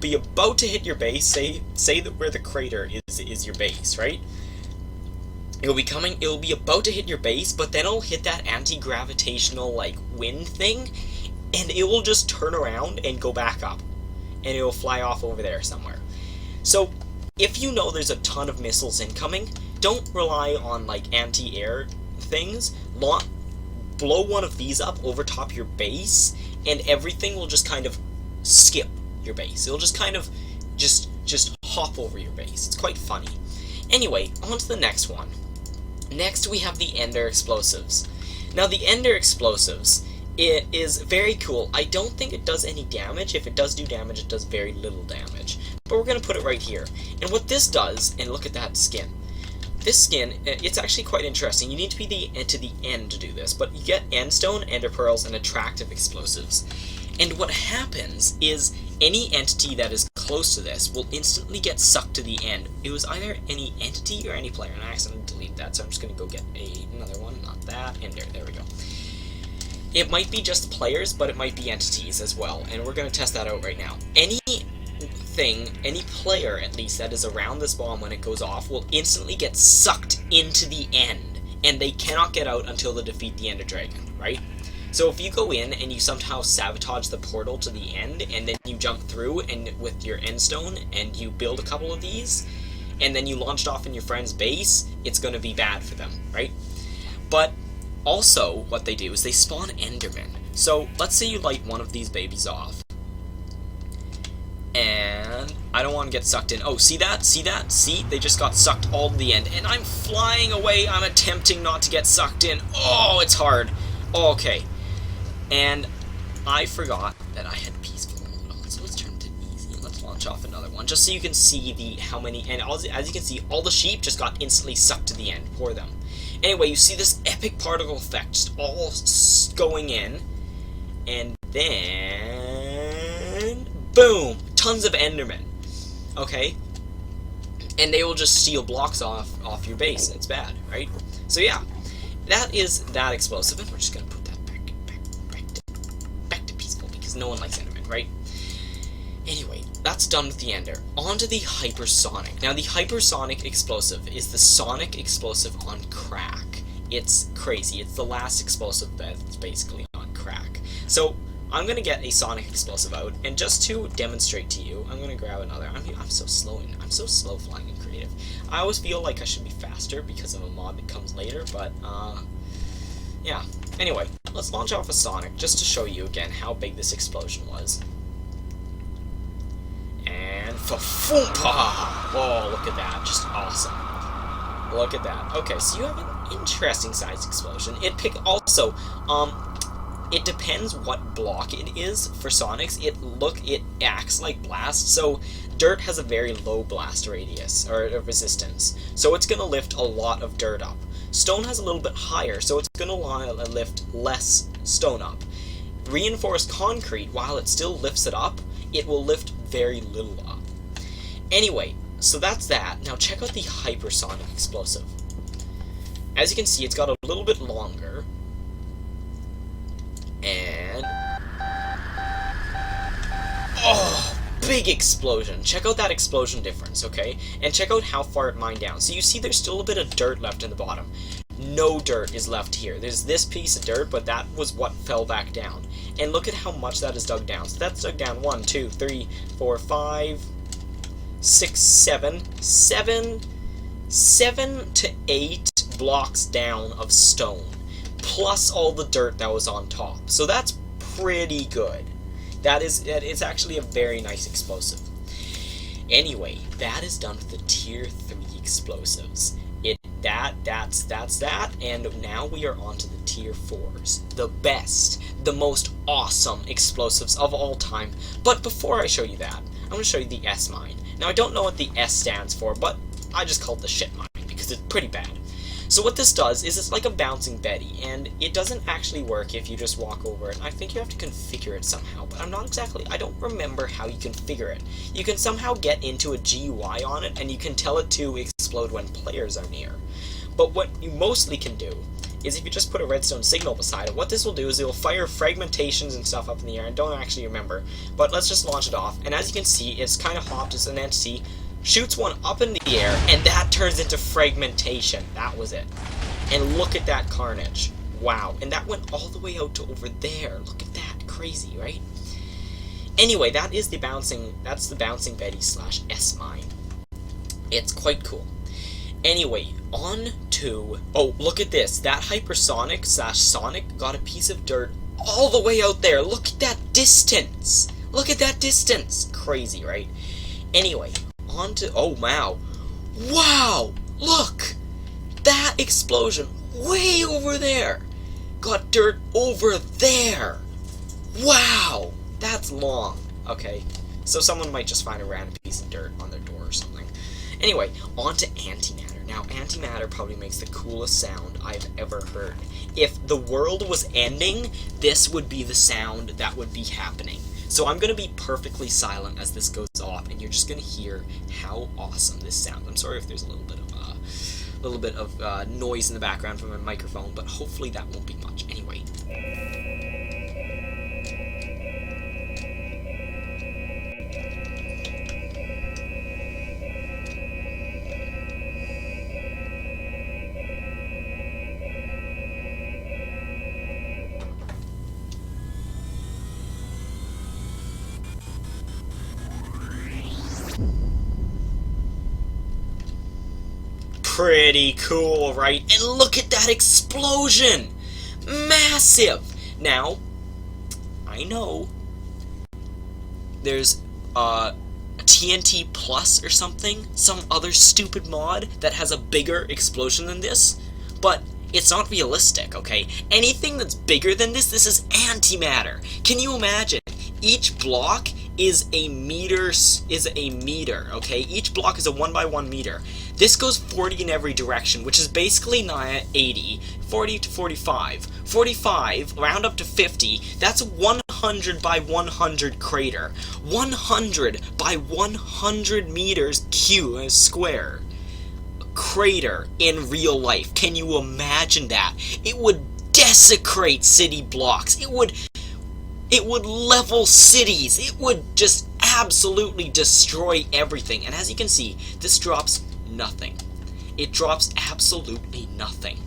be about to hit your base. Say that where the crater is your base, right? It'll be about to hit your base, but then it'll hit that anti-gravitational, wind thing, and it will just turn around and go back up. And it'll fly off over there somewhere. So, if you know there's a ton of missiles incoming, don't rely on, anti-air things. Blow one of these up over top your base, and everything will just kind of skip your base. It'll just kind of just hop over your base. It's quite funny. Anyway, on to the next one. Next, we have the Ender Explosives. Now, the Ender Explosives, it is very cool. I don't think it does any damage. If it does do damage, it does very little damage. But we're going to put it right here. And what this does, and look at that skin, this skin, it's actually quite interesting. You need to be to the end to do this, but you get endstone, ender pearls, and attractive explosives. And what happens is any entity that is close to this will instantly get sucked to the end. It was either any entity or any player, and I accidentally deleted that, so I'm just going to go get another one, not that, ender, there we go. It might be just players, but it might be entities as well, and we're going to test that out right now. Any player, at least, that is around this bomb when it goes off will instantly get sucked into the end, and they cannot get out until they defeat the Ender Dragon, right? So if you go in and you somehow sabotage the portal to the end, and then you jump through and with your endstone, and you build a couple of these, and then you launch it off in your friend's base, it's going to be bad for them, right? But also, what they do is they spawn Endermen. So let's say you light one of these babies off, and I don't want to get sucked in. Oh, see that? See that? See? They just got sucked all to the end, and I'm flying away. I'm attempting not to get sucked in. Oh, it's hard. Okay. And I forgot that I had peaceful mode on, so let's turn it to easy, and let's launch off another one, just so you can see how many, and as you can see, all the sheep just got instantly sucked to the end. Poor them. Anyway, you see this epic particle effect just all going in, and then, boom, tons of Endermen, okay? And they will just steal blocks off your base, and it's bad, right? So yeah, that is that explosive, and we're just going to put that back to peaceful, because no one likes Endermen, right? Anyway, that's done with the Ender. On to the Hypersonic. Now, the Hypersonic explosive is the sonic explosive on crack. It's crazy. It's the last explosive that's basically on crack. So, I'm going to get a sonic explosive out, and just to demonstrate to you, I'm going to grab another. I'm so slow flying in creative. I always feel like I should be faster because of a mod that comes later, but, yeah. Anyway, let's launch off a sonic just to show you again how big this explosion was. And fa-foompa! Whoa, look at that. Just awesome. Look at that. Okay, so you have an interesting sized explosion. It depends what block it is for Sonics. It acts like blast, so dirt has a very low blast radius, or resistance, so it's gonna lift a lot of dirt up. Stone has a little bit higher, so it's gonna lift less stone up. Reinforced concrete, while it still lifts it up, it will lift very little up. Anyway, so that's that. Now check out the Hypersonic explosive. As you can see, it's got a little bit longer. And... oh, big explosion. Check out that explosion difference, okay? And check out how far it mined down. So you see there's still a bit of dirt left in the bottom. No dirt is left here. There's this piece of dirt, but that was what fell back down. And look at how much that is dug down. So that's dug down 1, 2, 3, 4, 5, 6, 7 to 8 blocks down of stone, plus all the dirt that was on top. So that's pretty good. It's actually a very nice explosive. Anyway, that is done with the tier 3 explosives. That's that, and now we are on to the tier 4s. The best, the most awesome explosives of all time. But before I show you that, I'm going to show you the S mine. Now, I don't know what the S stands for, but I just call it the shit mine, because it's pretty bad. So what this does is it's like a bouncing Betty, and it doesn't actually work if you just walk over it. I think you have to configure it somehow, but I don't remember how you configure it. You can somehow get into a GUI on it, and you can tell it to explode when players are near. But what you mostly can do is if you just put a redstone signal beside it, what this will do is it will fire fragmentations and stuff up in the air. I don't actually remember, but let's just launch it off. And as you can see, it's kind of hopped as an entity, shoots one up in the air, and that turns into fragmentation. That was it. And look at that carnage. Wow. And that went all the way out to over there. Look at that. Crazy, right? Anyway, that's the bouncing Betty / S mine. It's quite cool. Anyway, on to... oh, look at this. That Hypersonic / Sonic got a piece of dirt all the way out there. Look at that distance. Look at that distance. Crazy, right? Anyway, on to... oh, wow. Wow! Look! That explosion way over there got dirt over there. Wow! That's long. Okay, so someone might just find a random piece of dirt on their door or something. Anyway, on to antimatter. Now, antimatter probably makes the coolest sound I've ever heard. If the world was ending, this would be the sound that would be happening. So I'm going to be perfectly silent as this goes off, and you're just going to hear how awesome this sounds. I'm sorry if there's a little bit of noise in the background from my microphone, but hopefully that won't be much. Anyway. Pretty cool, right? And look at that explosion! Massive! Now, I know there's a TNT Plus or something, some other stupid mod that has a bigger explosion than this, but it's not realistic, okay? Anything that's bigger than this is antimatter. Can you imagine? Each block is a meter, okay? Each block is a 1 by 1 meter. This goes 40 in every direction, which is basically not 80, 40 to 45. 45, round up to 50, that's 100 by 100 crater. 100 by 100 meters square. Crater in real life. Can you imagine that? It would desecrate city blocks. It would level cities. It would just absolutely destroy everything. And as you can see, this drops nothing. It drops absolutely nothing.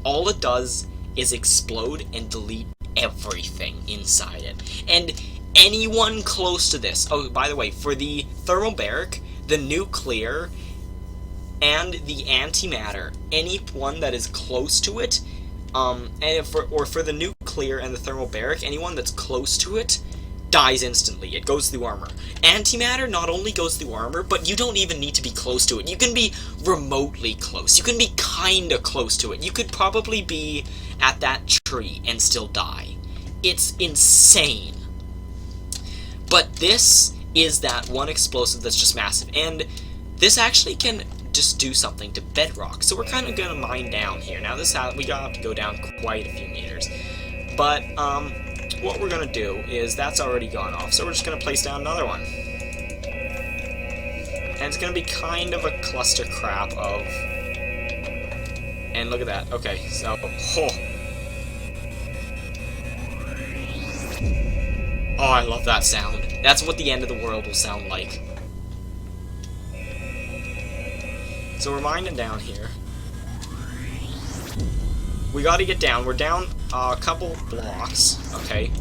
All it does is explode and delete everything inside it. And anyone close to this, oh, by the way, for the thermobaric, the nuclear, and the antimatter, anyone that is close to it, and for the nuclear and the thermobaric, anyone that's close to it dies instantly. It goes through armor. Antimatter not only goes through armor, but you don't even need to be close to it. You can be remotely close. You can be kinda close to it. You could probably be at that tree and still die. It's insane. But this is that one explosive that's just massive, and this actually can just do something to bedrock. So we're kind of gonna mine down here. Now we gotta have to go down quite a few meters. But what we're gonna do is that's already gone off, so we're just gonna place down another one. And it's gonna be kind of a cluster crap of. And look at that. Okay, so oh, I love that sound. That's what the end of the world will sound like. So we're mining down here. We gotta get down. We're down a couple blocks, okay?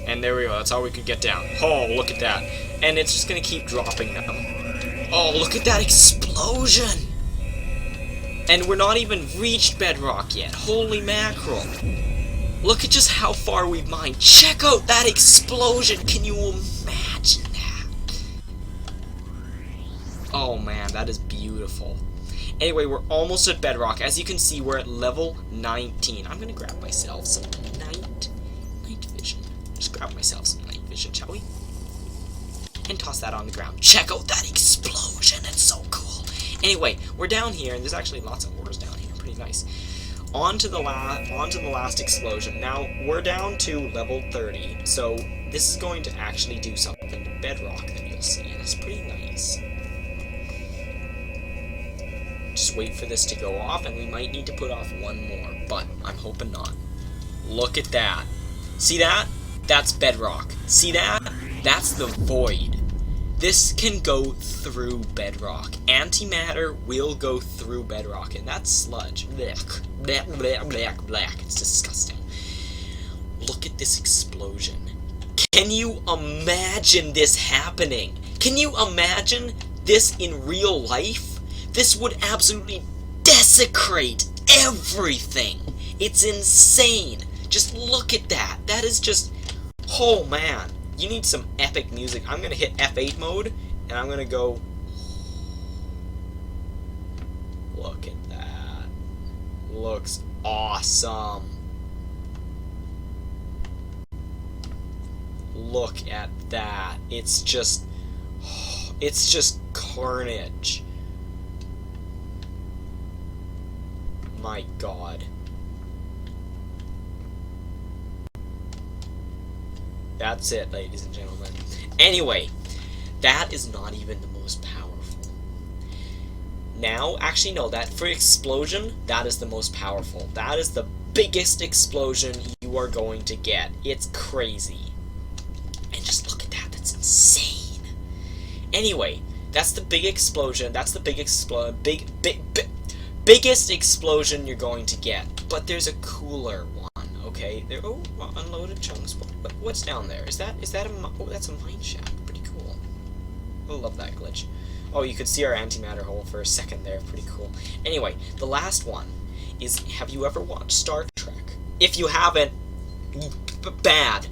And there we go. That's all we could get down. Oh, look at that. And it's just gonna keep dropping them. Oh, look at that explosion! And we're not even reached bedrock yet. Holy mackerel. Look at just how far we've mined. Check out that explosion! Can you imagine that? Oh man, that is beautiful. Anyway, we're almost at bedrock. As you can see, we're at level 19. I'm gonna grab myself some night vision. Just grab myself some night vision, shall we? And toss that on the ground. Check out that explosion, it's so cool. Anyway, we're down here, and there's actually lots of ores down here, pretty nice. On to the last explosion. Now, we're down to level 30, so this is going to actually do something to bedrock that you'll see, and it's pretty nice. Just wait for this to go off, and we might need to put off one more, but I'm hoping not. Look at that. See that? That's bedrock. See that? That's the void. This can go through bedrock. Antimatter will go through bedrock, and that's sludge. Blech. Blech, blech, blech, blech. It's disgusting. Look at this explosion. Can you imagine this happening? Can you imagine this in real life? This would absolutely desecrate everything. It's insane. Just look at that. That is just... Oh, man. you need some epic music. I'm gonna hit F8 mode, and I'm gonna go. Look at that. Looks awesome. Look at that. It's just carnage. My God. That's it, ladies and gentlemen. Anyway, that is not even the most powerful. Now, actually no, that for explosion, that is the most powerful. That is the biggest explosion you are going to get. It's crazy. And just look at that, that's insane. Anyway, that's the big explosion. That's the biggest explosion you're going to get. But there's a cooler one. Okay, there. Oh, unloaded chunks. What's down there? Is that a? Oh, that's a mine shaft. Pretty cool. I love that glitch. Oh, you could see our antimatter hole for a second there. Pretty cool. Anyway, the last one is: have you ever watched Star Trek? If you haven't, bad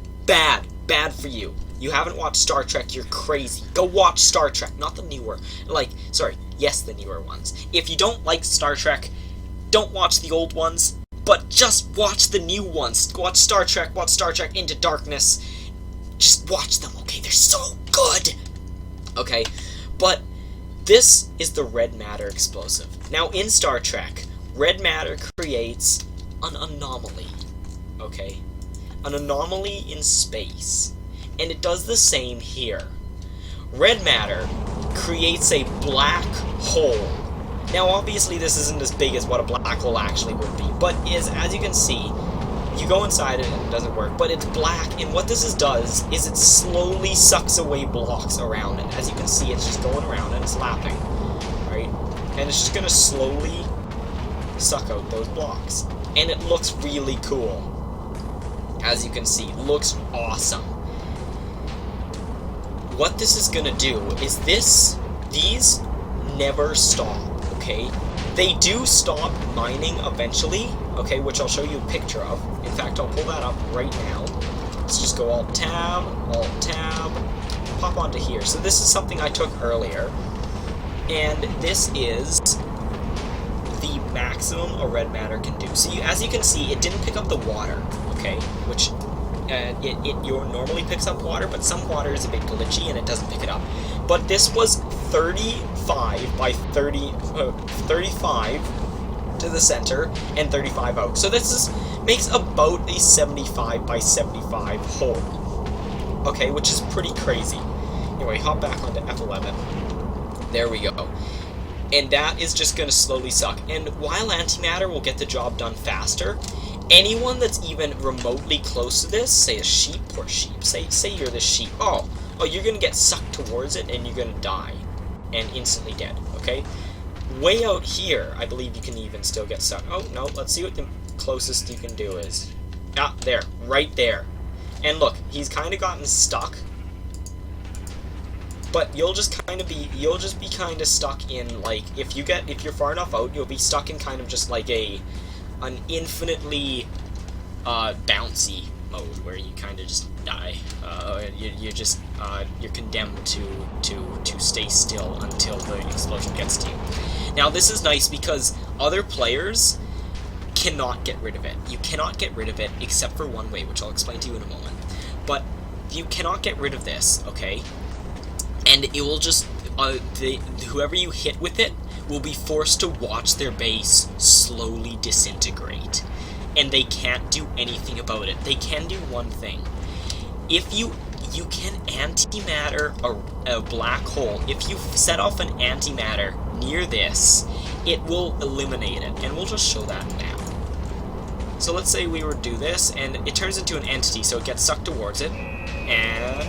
for you. You haven't watched Star Trek, you're crazy. Go watch Star Trek, not the newer. Yes, the newer ones. If you don't like Star Trek, don't watch the old ones. But just watch the new ones. Watch Star Trek Into Darkness. Just watch them, okay? They're so good! Okay, but this is the red matter explosive. Now, in Star Trek, red matter creates an anomaly, okay? An anomaly in space. And it does the same here. Red matter creates a black hole. Now, obviously, this isn't as big as what a black hole actually would be, but as you can see, you go inside it and it doesn't work, but it's black, and what this does is it slowly sucks away blocks around it. As you can see, it's just going around and it's lapping, right? And it's just going to slowly suck out those blocks. And it looks really cool. As you can see, it looks awesome. What this is going to do is these never stop. Okay, they do stop mining eventually, okay, which I'll show you a picture of. In fact, I'll pull that up right now. Let's just go Alt-Tab, pop onto here. So this is something I took earlier, and this is the maximum a red matter can do. So as you can see, it didn't pick up the water, okay, which it normally picks up water, but some water is a bit glitchy and it doesn't pick it up. But this was 35 by 35 to the center and 35 out. So this makes about a 75 by 75 hole. Okay, which is pretty crazy. Anyway, hop back onto F11. There we go. And that is just going to slowly suck. And while antimatter will get the job done faster, anyone that's even remotely close to this, say a sheep, poor sheep, say you're the sheep, oh, you're going to get sucked towards it and you're going to die. And instantly dead, okay? Way out here, I believe you can even still get sucked. Oh, no, let's see what the closest you can do is. Ah, there, right there. And look, he's kind of gotten stuck. But you'll just be kind of stuck in, like, if you're far enough out, you'll be stuck in kind of just like an infinitely bouncy mode where you kind of just die. You're condemned to stay still until the explosion gets to you. Now this is nice because other players cannot get rid of it. You cannot get rid of it except for one way, which I'll explain to you in a moment. But you cannot get rid of this, okay? And it will just whoever you hit with it will be forced to watch their base slowly disintegrate. And they can't do anything about it. They can do one thing. If you can antimatter a black hole. If you set off an antimatter near this, it will eliminate it. And we'll just show that now. So let's say we were to do this, and it turns into an entity, so it gets sucked towards it. And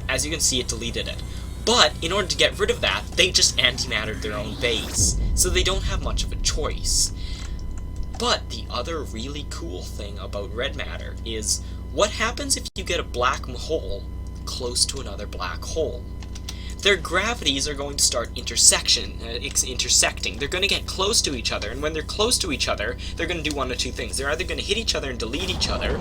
as you can see, it deleted it. But in order to get rid of that, they just antimattered their own base. So they don't have much of a choice. But the other really cool thing about red matter is what happens if you get a black hole close to another black hole? Their gravities are going to start intersecting. They're going to get close to each other, and when they're close to each other, they're going to do one of two things. They're either going to hit each other and delete each other,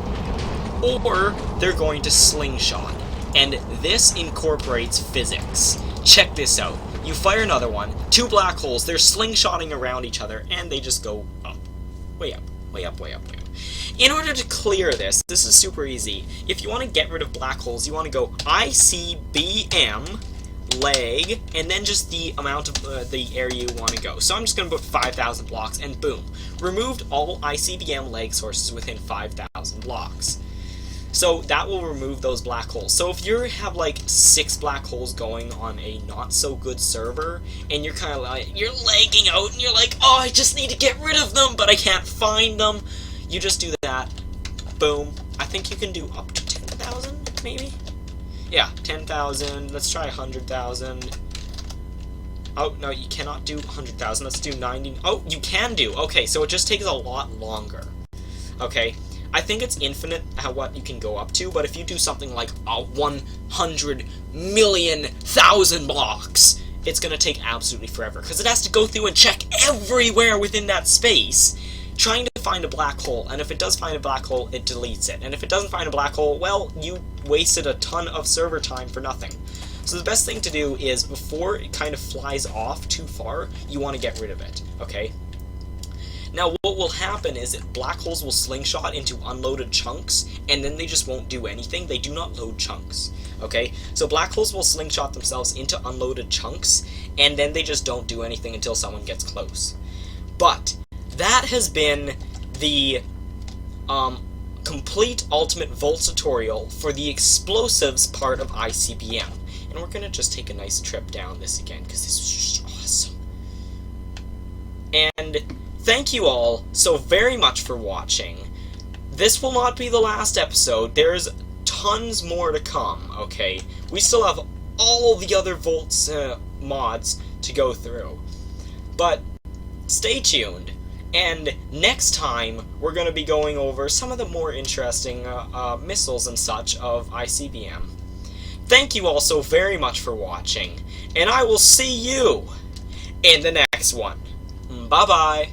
or they're going to slingshot. And this incorporates physics. Check this out. You fire another one, 2 black holes, they're slingshotting around each other, and they just go up. Way up, way up, way up, way up. In order to clear this is super easy. If you want to get rid of black holes, you want to go ICBM, leg, and then just the amount of the area you want to go. So I'm just going to put 5,000 blocks, and boom. Removed all ICBM leg sources within 5,000 blocks. So that will remove those black holes. So if you have like 6 black holes going on a not so good server, and you're kind of like, you're lagging out, and you're like, oh, I just need to get rid of them, but I can't find them, you just do that. Boom. I think you can do up to 10,000, maybe? Yeah, 10,000. Let's try 100,000. Oh, no, you cannot do 100,000. Let's do 90. Oh, you can do. Okay, so it just takes a lot longer. Okay. I think it's infinite what you can go up to, but if you do something like 100,000,000,000 blocks, it's going to take absolutely forever, because it has to go through and check everywhere within that space, trying to find a black hole, and if it does find a black hole, it deletes it, and if it doesn't find a black hole, well, you wasted a ton of server time for nothing. So the best thing to do is, before it kind of flies off too far, you want to get rid of it, okay? Now, what will happen is that black holes will slingshot into unloaded chunks, and then they just won't do anything. They do not load chunks, okay? So black holes will slingshot themselves into unloaded chunks, and then they just don't do anything until someone gets close. But that has been the complete ultimate Voltz tutorial for the explosives part of ICBM. And we're going to just take a nice trip down this again, because this is just awesome. And thank you all so very much for watching. This will not be the last episode. There's tons more to come, okay? We still have all the other Voltz mods to go through. But stay tuned. And next time, we're going to be going over some of the more interesting missiles and such of ICBM. Thank you all so very much for watching, and I will see you in the next one. Bye-bye.